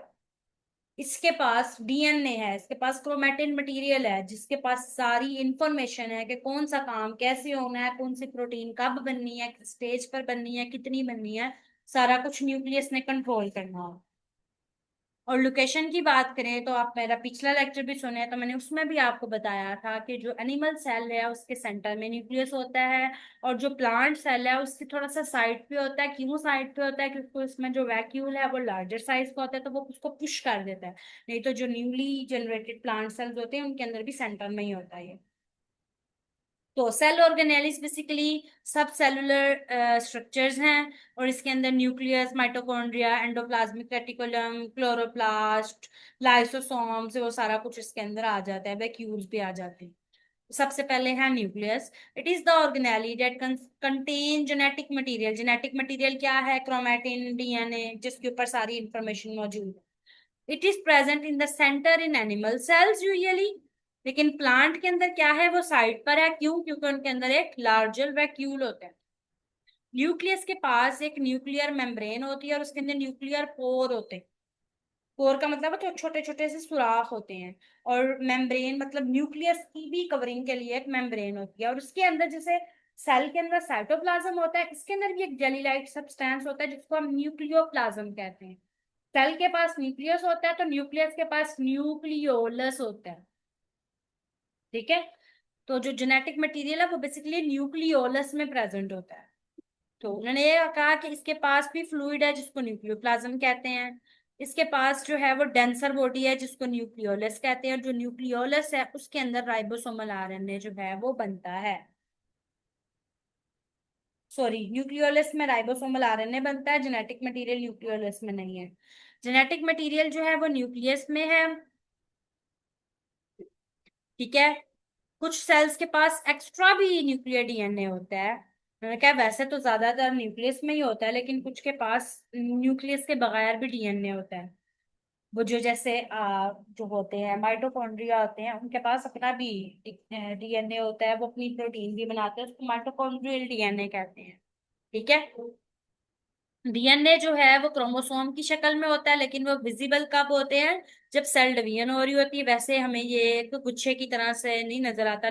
इसके पास डीएनए है, इसके पास क्रोमेटिन मटेरियल है, जिसके पास सारी इंफॉर्मेशन है कि कौन सा काम कैसे होना है, कौन सी प्रोटीन कब बननी है, किस स्टेज पर बननी है, कितनी बननी है, सारा कुछ न्यूक्लियस ने कंट्रोल करना हो। और लोकेशन की बात करें तो आप मेरा पिछला लेक्चर भी सुने तो मैंने उसमें भी आपको बताया था कि जो एनिमल सेल है उसके सेंटर में न्यूक्लियस होता है, और जो प्लांट सेल है उसके थोड़ा सा साइड पे होता है। क्यों साइड पे होता है? क्योंकि उसमें जो वैक्यूल है वो लार्जर साइज का होता है, तो वो उसको पुश कर देता है। नहीं तो जो न्यूली जनरेटेड प्लांट सेल्स होते हैं उनके अंदर भी सेंटर में ही होता है ये। तो सेल ऑर्गेनेलिस बेसिकली सब सेलुलर स्ट्रक्चर्स हैं, और इसके अंदर nucleus, mitochondria, endoplasmic reticulum, chloroplast, lysosomes, वो सारा कुछ इसके अंदर आ जाता है, वैक्यूल्स भी आ जाते हैं। सबसे पहले है nucleus. It is the organelle that contain genetic material. Genetic material क्या है? क्रोमैटिन, डीएनए, जिसके ऊपर सारी इंफॉर्मेशन मौजूद है। It is present in the centre in animal cells usually, लेकिन प्लांट के अंदर क्या है? वो साइड पर है। क्यों? क्योंकि उनके अंदर एक लार्जर वैक्यूल होता है। न्यूक्लियस के पास एक न्यूक्लियर मेम्ब्रेन होती है, और उसके अंदर न्यूक्लियर पोर होते हैं। पोर का मतलब है तो छोटे छोटे से सुराख होते हैं। और मेम्ब्रेन मतलब न्यूक्लियस की भी कवरिंग के लिए एक मेम्ब्रेन होती है, और उसके अंदर जैसे सेल के अंदर साइटोप्लाज्म होता है, इसके अंदर भी एक जेली लाइक सब्सटेंस होता है जिसको हम न्यूक्लियोप्लाज्म कहते हैं। सेल के पास न्यूक्लियस होता है तो न्यूक्लियस के पास न्यूक्लियोलस होता है। ठीक है। तो जो जेनेटिक मटेरियल है वो बेसिकली न्यूक्लियोलस में प्रेजेंट होता है। तो उन्होंने ये कहा कि इसके पास भी फ्लूइड है जिसको न्यूक्लियोप्लाज्म कहते हैं। इसके पास जो है वो डेंसर बॉडी है जिसको न्यूक्लियोलस कहते हैं, और जो न्यूक्लियोलस है उसके अंदर राइबोसोमल आरएनए जो है वो बनता है। सॉरी, न्यूक्लियोलस में राइबोसोमल आरएनए बनता है, जेनेटिक मटेरियल न्यूक्लियोलस में नहीं है। जेनेटिक मटेरियल जो है वो न्यूक्लियस में है। ठीक है। कुछ सेल्स के पास एक्स्ट्रा भी न्यूक्लियर डीएनए होता है। मैंने कहा वैसे तो ज्यादातर न्यूक्लियस में ही होता है, लेकिन कुछ के पास न्यूक्लियस के बगैर भी डीएनए होता है। वो जो जैसे जो होते हैं माइटोकॉन्ड्रिया होते हैं उनके पास अपना भी डीएनए होता है, वो अपनी प्रोटीन भी बनाते हैं, उसको माइटोकॉन्ड्रियल डीएनए कहते हैं। ठीक है। डीएनए जो है वो क्रोमोसोम की शक्ल में होता है, लेकिन वो विजिबल कब होते हैं? जब सेल डिवीजन हो रही होती है। वैसे हमें ये एक गुच्छे की तरह से नहीं नजर आता,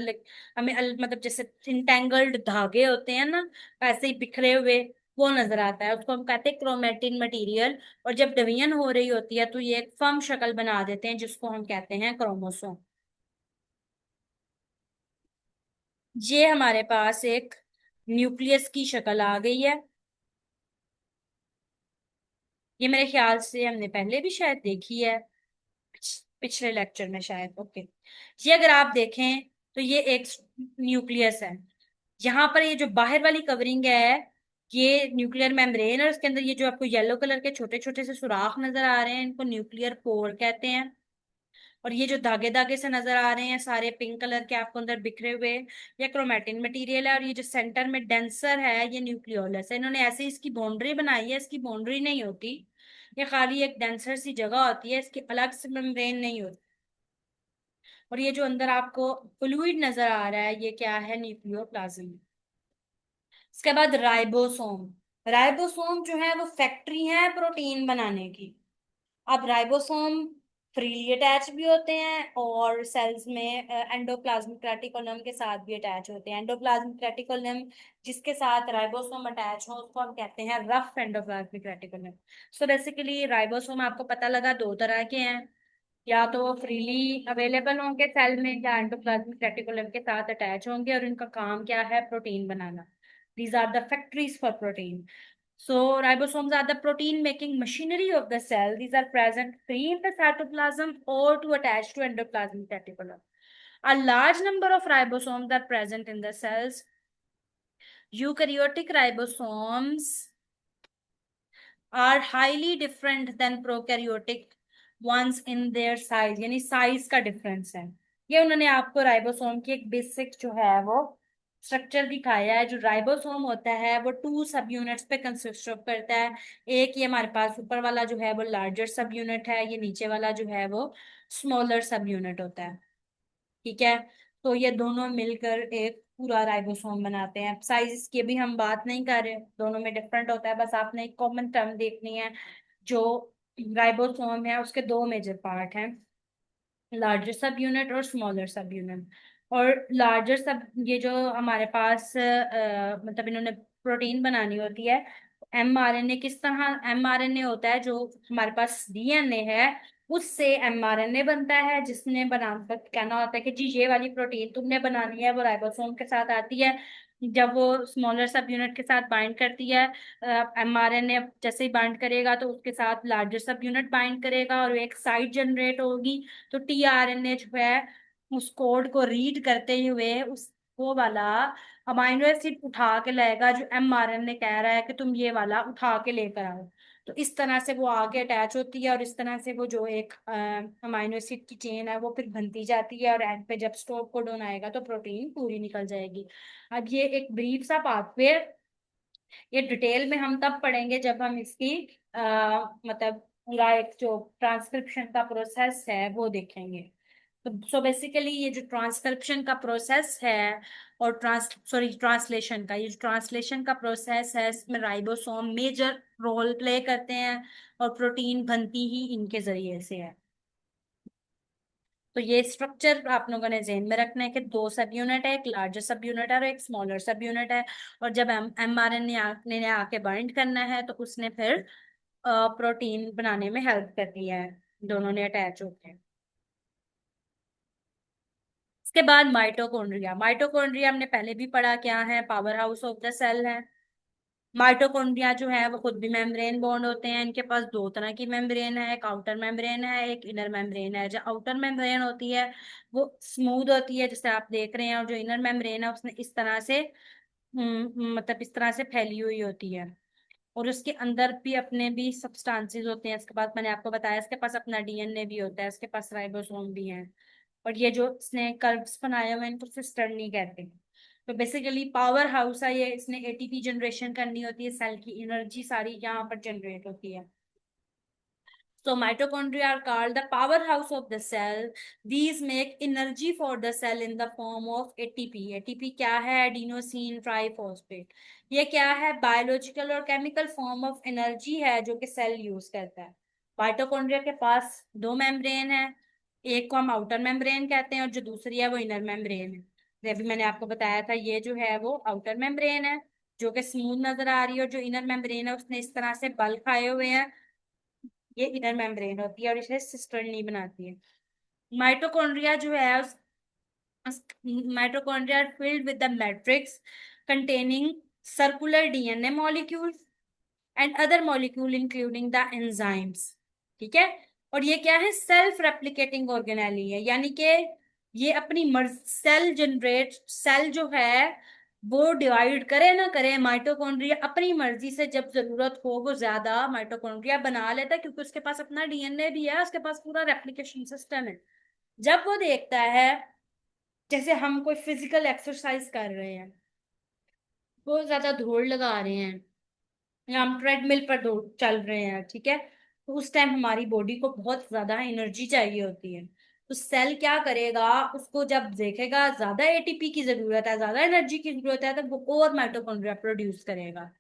हमें मतलब जैसे इंटेंगल्ड धागे होते हैं ना, ऐसे ही बिखरे हुए वो नजर आता है, उसको हम कहते हैं क्रोमेटिन मटेरियल। और जब डिवीजन हो रही होती है तो ये एक फर्म शक्ल बना देते हैं जिसको हम कहते हैं क्रोमोसोम। ये हमारे पास एक न्यूक्लियस की शक्ल आ गई है। ये मेरे ख्याल से हमने पहले भी शायद देखी है, पिछले लेक्चर में शायद। ओके। ये अगर आप देखें तो ये एक न्यूक्लियस है। यहाँ पर ये जो बाहर वाली कवरिंग है ये न्यूक्लियर मेम्ब्रेन, और उसके अंदर ये जो आपको येलो कलर के छोटे छोटे से सुराख नजर आ रहे हैं इनको न्यूक्लियर पोर कहते हैं। और ये जो धागे धागे से नजर आ रहे हैं सारे पिंक कलर के आपको अंदर बिखरे हुए, ये क्रोमेटिन मटेरियल है। और ये जो सेंटर में डेंसर है ये न्यूक्लियोलस है। इन्होंने ऐसे इसकी बाउंड्री बनाई है, इसकी बाउंड्री नहीं होती, ये खाली एक डेंसर सी जगह होती है, इसकी अलग से मेम्ब्रेन नहीं होती। और ये जो अंदर आपको फ्लूइड नजर आ रहा है ये क्या है? न्यूक्लियोप्लाज्म। इसके बाद राइबोसोम। राइबोसोम जो है वो फैक्ट्री है प्रोटीन बनाने की। अब राइबोसोम फ्रीली अटैच भी होते हैं, और सेल्स में एंडोप्लाज्मिक रेटिकुलम के साथ भी अटैच होते हैं। एंडोप्लाज्मिक रेटिकुलम जिसके साथ राइबोसोम अटैच हो उसको हम कहते हैं rough endoplasmic reticulum. So basically ribosome आपको पता लगा दो तरह के हैं, या तो वो फ्रीली अवेलेबल होंगे सेल में, या एंडोप्लाज्मिक रेटिकुलम के साथ अटैच होंगे, और इनका काम क्या है? प्रोटीन बनाना। These are the factories for protein. So ribosomes are the protein making machinery of the cell. These are present free in the cytoplasm or to attach to endoplasmic reticulum. A large number of ribosomes are present in the cells. Eukaryotic ribosomes are highly different than prokaryotic ones in their size, यानी साइज का डिफरेंस है। ये उन्होंने आपको राइबोसोम की एक बेसिक जो है वो स्ट्रक्चर दिखाया है। जो राइबोसोम होता है वो टू सब यूनिट्स पे कंसिस्ट ऑफ करता है। एक ये हमारे पास ऊपर वाला जो है वो लार्जर सब यूनिट है, ये नीचे वाला जो है वो स्मॉलर सब यूनिट होता है। ठीक है। तो ये दोनों मिलकर एक पूरा राइबोसोम बनाते हैं। साइज की भी हम बात नहीं कर रहे, दोनों में डिफरेंट होता है, बस आपने एक कॉमन टर्म देखनी है। जो राइबोसोम है उसके दो मेजर पार्ट हैं, लार्जर सब यूनिट और स्मॉलर सब यूनिट। और लार्जर सब ये जो हमारे पास मतलब इन्होंने प्रोटीन बनानी होती है, एमआरएनए किस तरह, एमआरएनए होता है जो हमारे पास डीएनए है, उससे एमआरएनए बनता है, जिसने बनाकर कहना होता है कि जी ये वाली प्रोटीन तुमने बनानी है, वो राइबोसोम के साथ आती है। जब वो स्मॉलर सब यूनिट के साथ बाइंड करती है, एमआरएनए जैसे ही बाइंड करेगा तो उसके साथ लार्जर सब यूनिट बाइंड करेगा और एक साइट जनरेट होगी। तो टीआरएनए जो है उस कोड को रीड करते हुए उस वो वाला अमाइनो एसिड उठा के लाएगा जो एमआरएनए कह रहा है कि तुम ये वाला उठा के लेकर आओ। तो इस तरह से वो आगे अटैच होती है और इस तरह से वो जो एक अमाइनो एसिड की चेन है वो फिर बनती जाती है, और एंड पे जब स्टॉप कोडॉन आएगा तो प्रोटीन पूरी निकल जाएगी। अब ये एक ब्रीफ सा पाथवे, ये डिटेल में हम तब पढ़ेंगे जब हम इसकी मतलब पूरा एक जो ट्रांसक्रिप्शन का प्रोसेस है वो देखेंगे। तो सो बेसिकली ये जो ट्रांसक्रिप्शन का प्रोसेस है और ट्रांसलेशन का, ये जो ट्रांसलेशन का प्रोसेस है इसमें राइबोसोम मेजर रोल प्ले करते हैं और प्रोटीन बनती ही इनके जरिए से है। तो ये स्ट्रक्चर आप लोगों ने ध्यान में रखना है कि दो सब यूनिट है, एक लार्जर सब यूनिट है और एक स्मॉलर सब यूनिट है। और जब एमआरएनए ने आके बाइंड करना है तो उसने फिर प्रोटीन बनाने में हेल्प करनी है, दोनों ने अटैच होते हैं। इसके बाद माइटोकॉन्ड्रिया, माइटोकॉन्ड्रिया हमने पहले भी पढ़ा क्या है, power house of the cell है। माइटोकॉन्ड्रिया जो है वो खुद भी मेम्ब्रेन बॉन्ड होते हैं, इनके पास दो तरह की मेम्ब्रेन है, एक आउटर मेम्ब्रेन है एक इनर मेम्ब्रेन है। जो आउटर मेम्ब्रेन होती है वो स्मूथ होती है जैसे आप देख रहे हैं, और जो इनर मेम्ब्रेन है उसने इस तरह से मतलब इस तरह से फैली हुई होती है। और उसके अंदर भी अपने भी सब्सटेंसेस होते हैं, इसके बाद मैंने आपको बताया इसके पास अपना डीएनए भी होता है, इसके पास राइबोसोम भी है। और ये जो इसने कर्व्स बनाए हुए हैं इनको सिस्टर्नी कहते हैं। तो बेसिकली पावर हाउस है ये, इसने एटीपी जनरेशन करनी होती है, सेल की एनर्जी सारी यहाँ पर जनरेट होती है। So mitochondria are called the powerhouse of the cell. These make energy for the cell in the form of ATP. ATP क्या है? Adenosine triphosphate. ये क्या है? बायोलॉजिकल और केमिकल फॉर्म ऑफ एनर्जी है जो कि सेल यूज करता है। माइटोकॉन्ड्रिया के पास दो मेम्ब्रेन है, एक को हम आउटर मेम्ब्रेन कहते हैं और जो दूसरी है वो इनर मेम्ब्रेन है। ये अभी मैंने आपको बताया था, ये जो है वो आउटर मेम्ब्रेन है जो कि स्मूथ नजर आ रही है, और जो इनर मेम्ब्रेन है उसने इस तरह से बल खाए हुए हैं, ये इनर मेम्ब्रेन होती है और इसे सिस्टर्नी बनाती है। माइटोकॉन्ड्रिया जो है mitochondria filled with the matrix containing circular DNA molecules and other molecule including the enzymes. ठीक है। और ये क्या है? सेल्फ रेप्लिकेटिंग ऑर्गेनेली है, यानी कि ये अपनी मर्ज सेल जनरेट, सेल जो है वो डिवाइड करे ना करे, माइटोकॉन्ड्रिया अपनी मर्जी से जब जरूरत हो वो ज्यादा माइटोकॉन्ड्रिया बना लेता है, क्योंकि उसके पास अपना डीएनए भी है, उसके पास पूरा रेप्लिकेशन सिस्टम है। जब वो देखता है, जैसे हम कोई फिजिकल एक्सरसाइज कर रहे हैं, बहुत ज्यादा दौड़ लगा रहे हैं या हम ट्रेडमिल पर दौड़ चल रहे हैं, ठीक है, तो उस टाइम हमारी बॉडी को बहुत ज्यादा एनर्जी चाहिए होती है। तो सेल क्या करेगा, उसको जब देखेगा ज्यादा एटीपी की जरूरत है, ज्यादा एनर्जी की जरूरत है, तो वो और माइटोकॉन्ड्रिया प्रोड्यूस करेगा।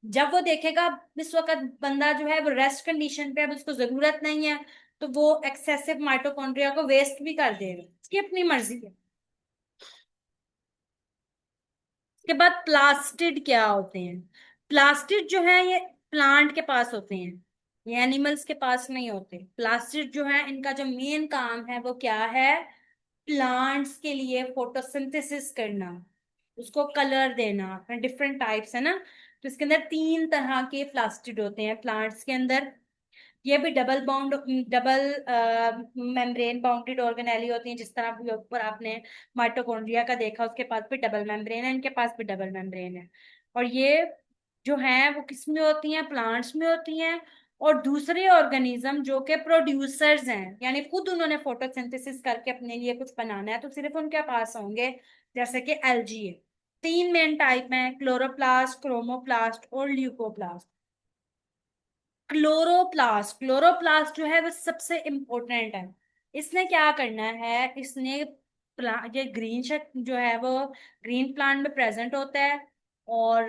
जब वो देखेगा इस वक्त बंदा जो है वो रेस्ट कंडीशन पे, अब उसको जरूरत नहीं है, तो वो एक्सेसिव माइटोकॉन्ड्रिया को वेस्ट भी कर देगा, उसकी अपनी मर्जी है। उसके बाद प्लास्टिड क्या होते हैं? प्लास्टिड जो है ये प्लांट के पास होते हैं, ये एनिमल्स के पास नहीं होते। प्लास्टिड जो है इनका जो मेन काम है वो क्या है? प्लांट्स के लिए फोटोसिंथेसिस करना, उसको कलर देना। डिफरेंट टाइप्स है ना, तो इसके अंदर तीन तरह के प्लास्टिड होते हैं प्लांट्स के अंदर। ये भी डबल मेम्ब्रेन बाउंडेड ऑर्गेनेली होती हैं, जिस तरह भी ऊपर आपने माइटोकॉन्ड्रिया का देखा, उसके पास भी डबल मेम्ब्रेन है, इनके पास भी डबल मेम्ब्रेन है। और ये जो है वो किस में होती हैं? प्लांट्स में होती हैं। और दूसरे ऑर्गेनिज्म जो कि प्रोड्यूसर्स हैं, यानी खुद उन्होंने फोटोसिंथेसिस करके अपने लिए कुछ बनाना है, तो सिर्फ उनके पास होंगे, जैसे कि एल्गी है। तीन मेन टाइप हैं, क्लोरोप्लास्ट, क्रोमोप्लास्ट और ल्यूकोप्लास्ट। क्लोरोप्लास्ट, क्लोरोप्लास्ट जो है वो सबसे इम्पोर्टेंट है। इसने क्या करना है, इसने ये ग्रीन जो है वो ग्रीन प्लांट में प्रेजेंट होता है और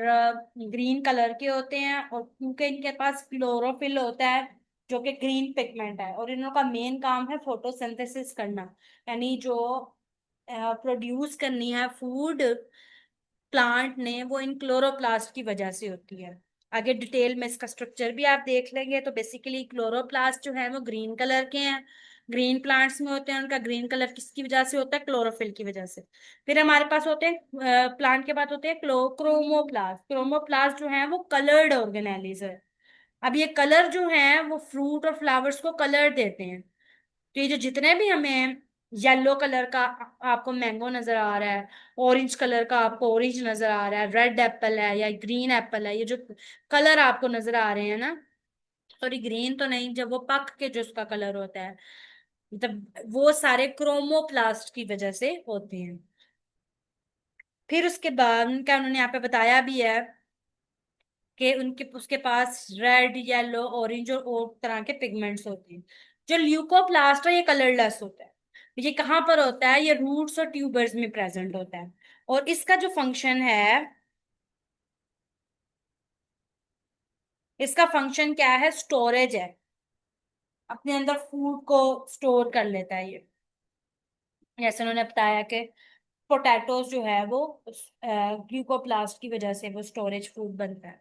ग्रीन कलर के होते हैं, और क्योंकि इनके पास क्लोरोफिल होता है जो कि ग्रीन पिगमेंट है, और इनका मेन काम है फोटोसिंथेसिस करना, यानी जो प्रोड्यूस करनी है फूड प्लांट ने, वो इन क्लोरोप्लास्ट की वजह से होती है। आगे डिटेल में इसका स्ट्रक्चर भी आप देख लेंगे। तो बेसिकली क्लोरोप्लास्ट जो है वो ग्रीन कलर के हैं, ग्रीन प्लांट्स में होते हैं। उनका ग्रीन कलर किसकी वजह से होता है? क्लोरोफिल की वजह से। फिर हमारे पास होते हैं प्लांट के बाद होते हैं क्रोमोप्लास्ट। क्रोमोप्लास्ट जो है वो कलर्ड ऑर्गेनेलीज है। अब ये कलर जो है वो फ्रूट और फ्लावर्स को कलर देते हैं। तो ये जो जितने भी हमें येलो कलर का आपको मैंगो नजर आ रहा है, ऑरेंज कलर का आपको ऑरेंज नजर आ रहा है, रेड एप्पल है या ग्रीन एप्पल है, ये जो कलर आपको नजर आ रहे हैं ना, सॉरी ग्रीन तो नहीं, जब वो पक के जो उसका कलर होता है, मतलब वो सारे क्रोमोप्लास्ट की वजह से होते हैं। फिर उसके बाद उनका उन्होंने यहाँ पे बताया भी है कि उनके उसके पास रेड, येलो, ऑरेंज और तरह के पिगमेंट्स होते हैं। जो ल्यूकोप्लास्ट है ये कलरलेस होता है। ये कहाँ पर होता है? ये रूट्स और ट्यूबर्स में प्रेजेंट होता है। और इसका जो फंक्शन है, इसका फंक्शन क्या है? स्टोरेज है। अपने अंदर फूड को स्टोर कर लेता है ये। जैसे उन्होंने बताया कि पोटैटोज जो है वो ग्लूकोप्लास्ट की वजह से वो स्टोरेज फूड बनता है।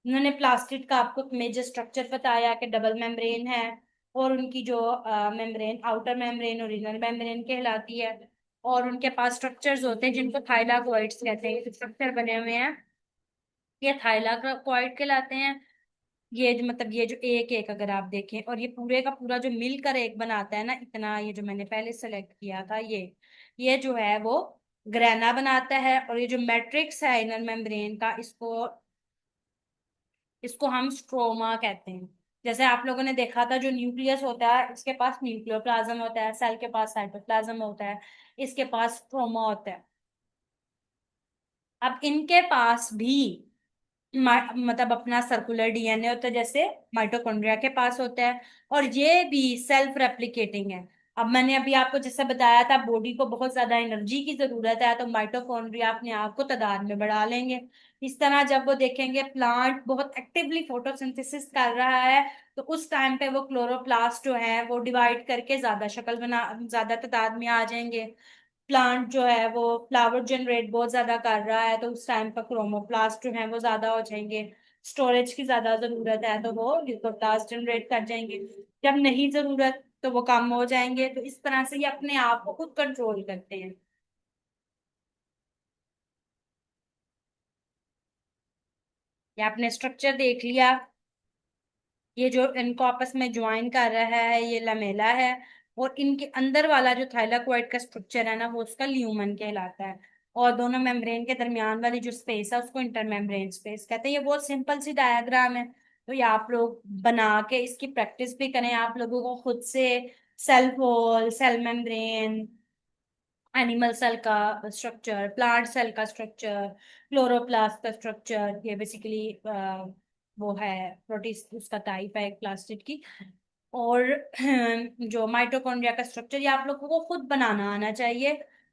उन्होंने प्लास्टिड का आपको मेजर स्ट्रक्चर बताया कि डबल मेम्ब्रेन है, और उनकी जो मेम्ब्रेन, आउटर मेम्ब्रेन और इनर मेम्ब्रेन कहलाती है। और उनके पास स्ट्रक्चर्स होते हैं जिनको थाइलाकोइड्स कहते हैं। स्ट्रक्चर बने हुए हैं, ये थाइलाकोइड कहलाते हैं। ये जो मतलब ये जो एक एक अगर आप देखें, और ये पूरे का पूरा जो मिलकर एक बनाता है ना, इतना ये जो मैंने पहले सेलेक्ट किया था, ये जो है वो ग्रेना बनाता है। और ये जो मैट्रिक्स है इनर मेम्ब्रेन का, इसको इसको हम स्ट्रोमा कहते हैं। जैसे आप लोगों ने देखा था, जो न्यूक्लियस होता है इसके पास न्यूक्लियोप्लाज्म होता है, सेल के पास साइटोप्लाज्म होता है, इसके पास स्ट्रोमा होता है। अब इनके पास भी मतलब अपना सर्कुलर डीएनए होता है, जैसे माइटोकॉन्ड्रिया के पास होता है। और ये भी सेल्फ रेप्लिकेटिंग है। अब मैंने अभी आपको जैसे बताया था, बॉडी को बहुत ज्यादा एनर्जी की जरूरत है, तो माइटोकॉन्ड्रिया अपने आप को तादाद में बढ़ा लेंगे। इस तरह जब वो देखेंगे प्लांट बहुत एक्टिवली फोटोसिंथेसिस कर रहा है, तो उस टाइम पे वो क्लोरोप्लास्ट जो है वो डिवाइड करके ज्यादा शक्ल बना, ज्यादा तादाद में आ जाएंगे। प्लांट जो है वो फ्लावर जनरेट बहुत ज्यादा कर रहा है, तो उस टाइम पर क्रोमोप्लास्ट जो है वो ज्यादा हो जाएंगे। स्टोरेज की ज्यादा जरूरत है तो वो लिथोप्लास्ट जनरेट कर जाएंगे। जब नहीं जरूरत तो वो कम हो जाएंगे। तो इस तरह से ये अपने आप को खुद कंट्रोल करते हैं। ये आपने स्ट्रक्चर देख लिया। ये जो इनको आपस में ज्वाइन कर रहा है ये लमेला है। और इनके अंदर वाला जो थाइलाकोइड का स्ट्रक्चर है ना, वो उसका ल्यूमन कहलाता है। और दोनों मेम्ब्रेन के दरमियान वाली जो स्पेस है उसको इंटरमेम्ब्रेन स्पेस कहते हैं। ये बहुत सिंपल सी डायग्राम है। तो ये आप लोग बना के इसकी प्रैक्टिस भी करें आप लोगों को खुद से। Cell wall, cell membrane, animal cell का स्ट्रक्चर, प्लांट सेल का स्ट्रक्चर, क्लोरोप्लास्ट का स्ट्रक्चर, ये बेसिकली वो है प्रोटीज, उसका टाइप है एक प्लास्टिड की। और जो माइटोकॉन्ड्रिया का स्ट्रक्चर, ये आप लोगों को खुद बनाना आना चाहिए।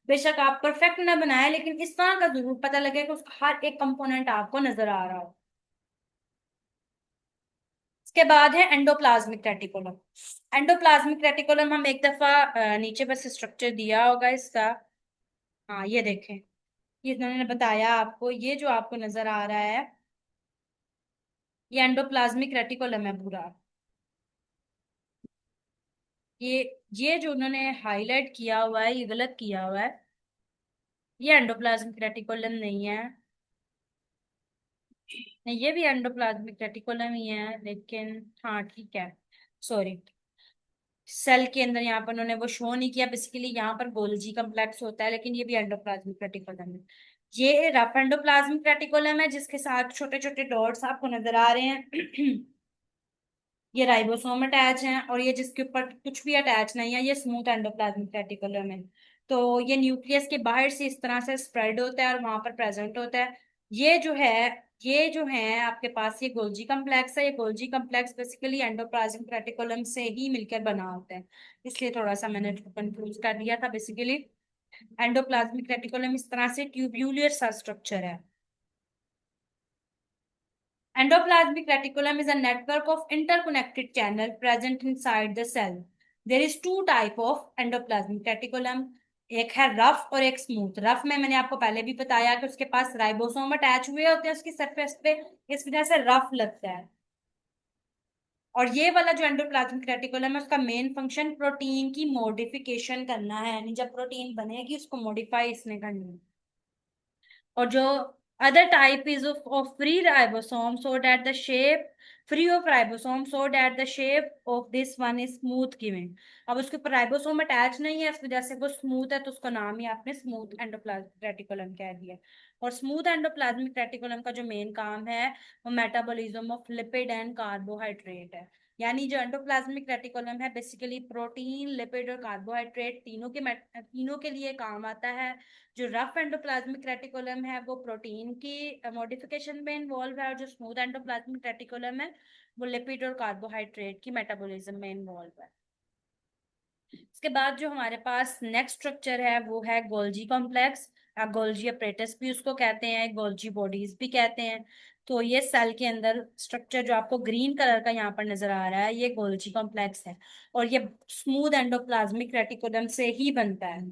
बेशक आप परफेक्ट ना बनाए, लेकिन इस तरह का जरूर पता लगे कि उसका हर एक कंपोनेंट आपको नजर आ रहा हो। इसके बाद है एंडोप्लाज्मिक रेटिकुलम। एंडोप्लाज्मिक रेटिकुलम हम एक दफा नीचे बस स्ट्रक्चर दिया होगा इसका। हाँ ये देखें, ये इन्होंने बताया आपको, ये जो आपको नजर आ रहा है ये एंडोप्लाज्मिक रेटिकुलम है पूरा। ये ये जो उन्होंने हाईलाइट किया हुआ है ये गलत किया हुआ है। ये एंडोप्लाज्मिक रेटिकुलम नहीं है। नहीं, ये भी एंडोप्लाज्मिक रेटिकुलम ही है लेकिन, हाँ ठीक है, सॉरी। सेल के अंदर यहाँ पर उन्होंने वो शो नहीं किया। बेसिकली यहाँ पर गोल्जी कम्प्लेक्स होता है, लेकिन ये भी एंडोप्लाज्मिक रेटिकुलम है। ये रफ एंडोप्लाज्मिक रेटिकुलम है जिसके साथ छोटे छोटे डॉट्स आपको नजर आ रहे हैं। ये राइबोसोम अटैच हैं, और ये जिसके ऊपर कुछ भी अटैच नहीं है ये स्मूथ एंडोप्लाज्मिक रेटिकुलम है। तो ये न्यूक्लियस के बाहर से इस तरह से स्प्रेड होता है और वहां पर प्रेजेंट होता है। ये जो है, ये जो है आपके पास ये गोल्जी कम्प्लेक्स है। ये Golgi complex basically endoplasmic reticulum से ही मिलकर बना होता है, इसलिए थोड़ा सा मैंने कंफ्यूज कर दिया था। बेसिकली एंडोप्लाज्मिक रेटिकुलम इस तरह से ट्यूब्यूलर सा स्ट्रक्चर है। Endoplasmic reticulum is a network of interconnected channels present inside the cell. There is two type of endoplasmic reticulum. एक है रफ और एक स्मूथ। रफ में मैंने आपको पहले भी बताया कि उसके पास राइबोसोम अटैच हुए होते हैं उसकी सरफेस पे, इस वजह से रफ लगता है। और ये वाला जो एंडोप्लाज्मिक रेटिकुलम है उसका मेन फंक्शन प्रोटीन की मॉडिफिकेशन करना है, यानी जब प्रोटीन बनेगी उसको मॉडिफाई इसने करनी है। और जो other type is of free ribosome so that the shape free of ribosome so that the shape of this one is smooth given। अब उसके ऊपर राइबोसोम अटैच नहीं है, इस वजह से वो स्मूथ है, तो उसका नाम ही आपने स्मूथ एंडोप्लाज्मिक रेटिकुलम कह दिया। और स्मूथ एंडोप्लाज्मिक रेटिकुलम का जो मेन काम है वो metabolism of lipid and carbohydrate है। यानी जो एंडोप्लाज्मिक रेटिकुलम है बेसिकली प्रोटीन, लिपिड और कार्बोहाइड्रेट तीनों के लिए काम आता है। जो रफ एंडोप्लाज्मिक रेटिकुलम है वो प्रोटीन की मॉडिफिकेशन में इन्वॉल्व है, और जो स्मूथ एंडोप्लाज्मिक रेटिकुलम है वो लिपिड और कार्बोहाइड्रेट की मेटाबॉलिज्म में इन्वॉल्व है। इसके बाद जो हमारे पास नेक्स्ट स्ट्रक्चर है वो है गोल्जी कॉम्प्लेक्स, या गोल्जी अपरेटस भी उसको कहते हैं, गोल्जी बॉडीज भी कहते हैं। तो ये सेल के अंदर स्ट्रक्चर जो आपको ग्रीन कलर का यहाँ पर नजर आ रहा है ये गोल्जी कॉम्प्लेक्स है, और ये स्मूथ एंडोप्लाज्मिक रेटिकुलम से ही बनता है।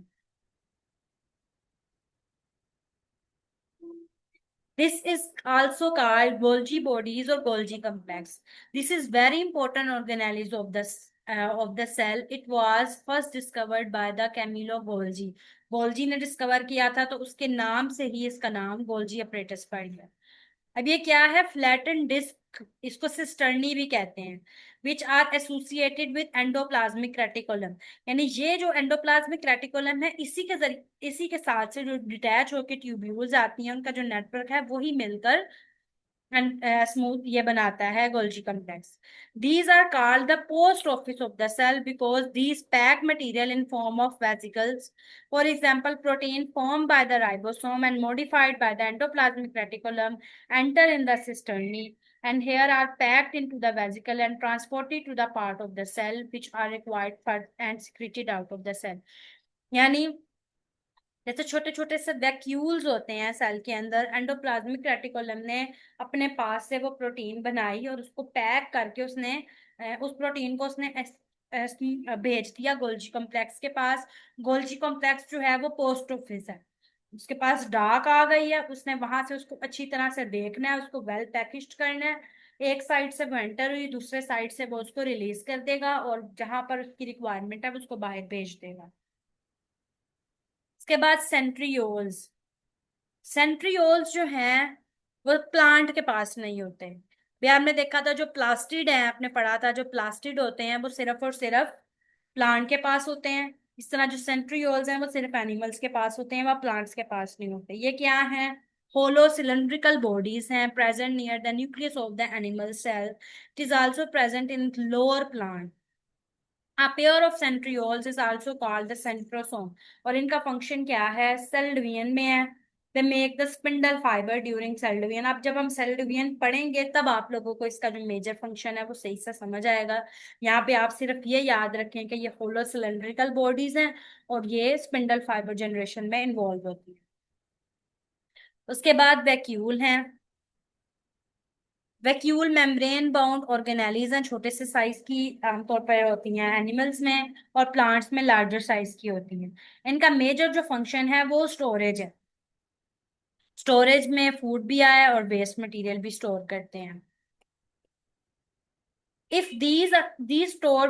This is also called Golgi bodies or Golgi complex. This is very important organelle of the cell. It was first discovered by the Camillo Golgi. Golgi ने डिस्कवर किया था तो उसके नाम से ही इसका नाम गोल्जी अपरेटस पड़ गया। अब ये क्या है, फ्लैटन डिस्क, इसको सिस्टर्नी भी कहते हैं, which are associated with endoplasmic reticulum. यानी ये जो एंडोप्लाज्मिक रेटिकुलम है इसी के साथ से जो डिटैच होकर ट्यूब्यूल्स आती हैं उनका जो नेटवर्क है वही मिलकर एंड स्मूथ ये बनाता है Golgi complex. These are called the post office of the cell because these pack material in form of vesicles. For example, protein formed by the ribosome and modified by the endoplasmic reticulum enter in the cisternae and here are packed into the vesicle and transported to the part of the cell which are required for and secreted out of the cell। यानी जैसे छोटे छोटे से वैक्यूल्स होते हैं सेल के अंदर, एंडोप्लाज्मिक रेटिकुलम ने अपने पास से वो प्रोटीन बनाई और उसको पैक करके उसने उस प्रोटीन को उसने भेज दिया गोल्जी कॉम्प्लेक्स के पास। गोल्जी कॉम्प्लेक्स जो है वो पोस्ट ऑफिस है, उसके पास डाक आ गई है, उसने वहां से उसको अच्छी तरह से देखना है, उसको वेल पैकेज्ड करना है। एक साइड से वो एंटर हुई, दूसरे साइड से वो उसको रिलीज कर देगा और जहां पर उसकी रिक्वायरमेंट है उसको बाहर भेज देगा। इसके बाद सेंट्रियोल्स। सेंट्रियोल्स जो हैं वो प्लांट के पास नहीं होते। भी आपने देखा था जो प्लास्टिड है, आपने पढ़ा था जो प्लास्टिड होते हैं वो सिर्फ और सिर्फ प्लांट के पास होते हैं। इस तरह जो सेंट्रियोल्स हैं वो सिर्फ एनिमल्स के पास होते हैं, वह प्लांट्स के पास नहीं होते। ये क्या है, होलो सिलेंड्रिकल बॉडीज हैं present near the nucleus of the animal cell. It is also present in lower plant. A pair of centrioles is also called the centrosome। और इनका फंक्शन क्या है, सेल डिवीजन में है। They make the spindle fibre during cell division. अब जब हम सेल डिवीजन पढ़ेंगे तब आप लोगों को इसका जो मेजर फंक्शन है वो सही से समझ आएगा। यहाँ पे आप सिर्फ ये याद रखें कि ये होलो सिलेंड्रिकल बॉडीज हैं और ये स्पिंडल फाइबर जनरेशन में इन्वॉल्व होती है। उसके बाद वैक्यूल हैं। वैक्यूल मेम्ब्रेन बाउंड ऑर्गेनेलीज हैं, छोटे से साइज की आमतौर पर होती हैं एनिमल्स में, और प्लांट्स में लार्जर साइज की होती हैं। इनका मेजर जो फंक्शन है वो स्टोरेज है। स्टोरेज में फूड भी आया और वेस्ट मटेरियल भी स्टोर करते हैं। if these are these store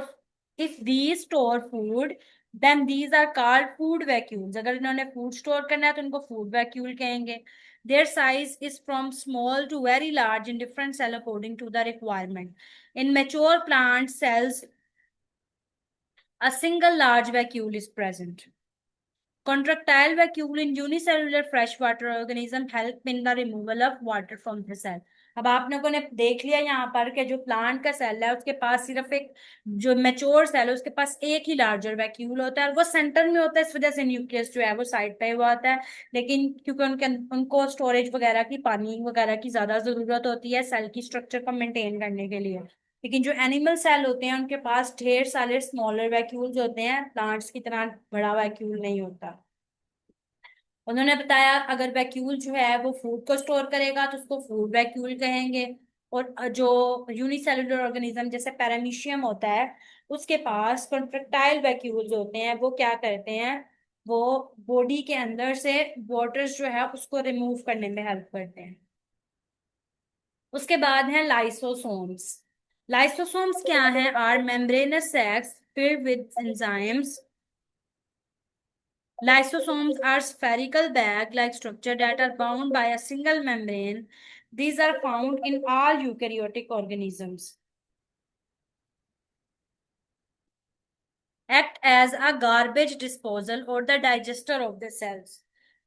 if these store food then these are called food vacuoles। अगर इन्होंने फूड स्टोर करना है तो इनको फूड वैक्यूल कहेंगे। their size is from small to very large in different cell according to the requirement। in mature plant cells a single large vacuole is present। Contractile vacuole in unicellular freshwater organism help in the removal of water from the cell। अब आप लोगों ने देख लिया यहाँ पर कि जो प्लांट का सेल है उसके पास सिर्फ एक, जो मेच्योर सेल है उसके पास एक ही लार्जर वैक्यूल होता है और वो सेंटर में होता है, इस वजह से न्यूक्लियस जो है वो साइड पे हुआ होता है। लेकिन क्योंकि उनको स्टोरेज वगैरह की, पानी वगैरह की ज्यादा जरूरत होती है सेल की स्ट्रक्चर को मेंटेन करने के लिए। लेकिन जो एनिमल सेल होते हैं उनके पास ढेर सारे स्मॉलर वैक्यूल्स होते हैं, प्लांट्स की तरह बड़ा वैक्यूल नहीं होता। उन्होंने बताया अगर वैक्यूल जो है वो फूड को स्टोर करेगा तो उसको फूड वैक्यूल कहेंगे। और जो यूनिसेलुलर ऑर्गेनिज्म जैसे पैरामीशियम होता है उसके पास कॉन्ट्रेक्टाइल वैक्यूल्स होते हैं, वो क्या करते हैं, वो बॉडी के अंदर से वाटर्स जो है उसको रिमूव करने में हेल्प करते हैं। उसके बाद है लाइसोसोम्स। लाइसोसोम्स क्या है? Are membranous sacs filled with enzymes. Lysosomes are spherical bag-like structure that are bound by a single membrane. These are found in all eukaryotic organisms. Act as a garbage disposal or the digester of the cells.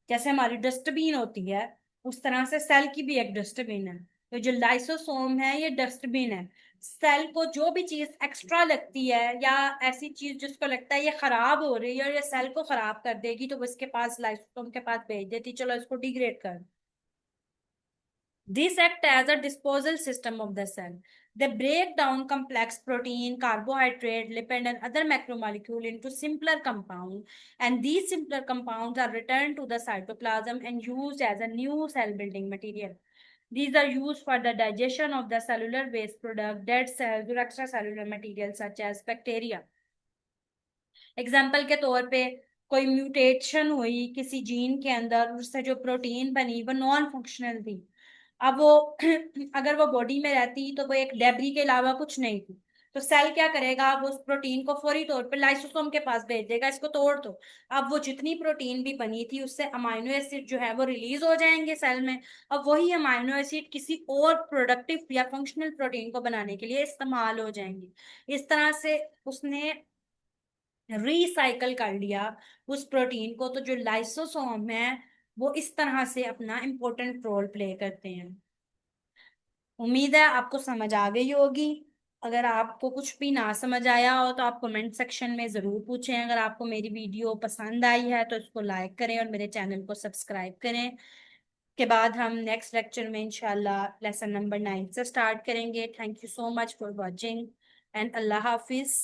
जैसे हमारी डस्टबिन होती है, उस तरह से सेल की भी एक डस्टबिन है। तो जो लाइसोसोम है ये डस्टबिन है। सेल को जो भी चीज एक्स्ट्रा लगती है या ऐसी चीज जिसको लगता है ये खराब हो रही है और ये सेल को खराब कर देगी, तो वो इसके पास, लाइसोसोम के पास भेज देती, चलो इसको डिग्रेड कर। These act as a disposal system of the cell. They break down complex protein, carbohydrate, lipid, and other macromolecule into simpler compounds, and these simpler compounds are returned to the cytoplasm and used as a new cell building material. These are used for the digestion of the cellular waste product, dead cells, or extracellular material such as bacteria. Example के तौर पे कोई म्यूटेशन हुई किसी जीन के अंदर, उससे जो प्रोटीन बनी वो नॉन फंक्शनल थी। अब वो अगर वो बॉडी में रहती तो वो एक डेब्री के अलावा कुछ नहीं थी। तो सेल क्या करेगा? वो उस प्रोटीन को फौरी तौर पे लाइसोसोम के पास भेज देगा, इसको तोड़ दो। अब वो जितनी प्रोटीन भी बनी थी उससे अमाइनो एसिड जो है वो रिलीज हो जाएंगे सेल में। अब वही अमाइनो एसिड किसी और प्रोडक्टिव या फंक्शनल प्रोटीन को बनाने के लिए इस्तेमाल हो जाएंगे। इस तरह से उसने रिसाइकल कर लिया उस प्रोटीन को। तो जो लाइसोसोम है वो इस तरह से अपना इम्पोर्टेंट रोल प्ले करते हैं। उम्मीद है आपको समझ आ गई होगी। अगर आपको कुछ भी ना समझ आया हो तो आप कमेंट सेक्शन में ज़रूर पूछें। अगर आपको मेरी वीडियो पसंद आई है तो इसको लाइक करें और मेरे चैनल को सब्सक्राइब करें। के बाद हम नेक्स्ट लेक्चर में इंशाल्लाह लेसन नंबर 9 से स्टार्ट करेंगे। Thank you so much for watching and अल्लाह हाफिज़।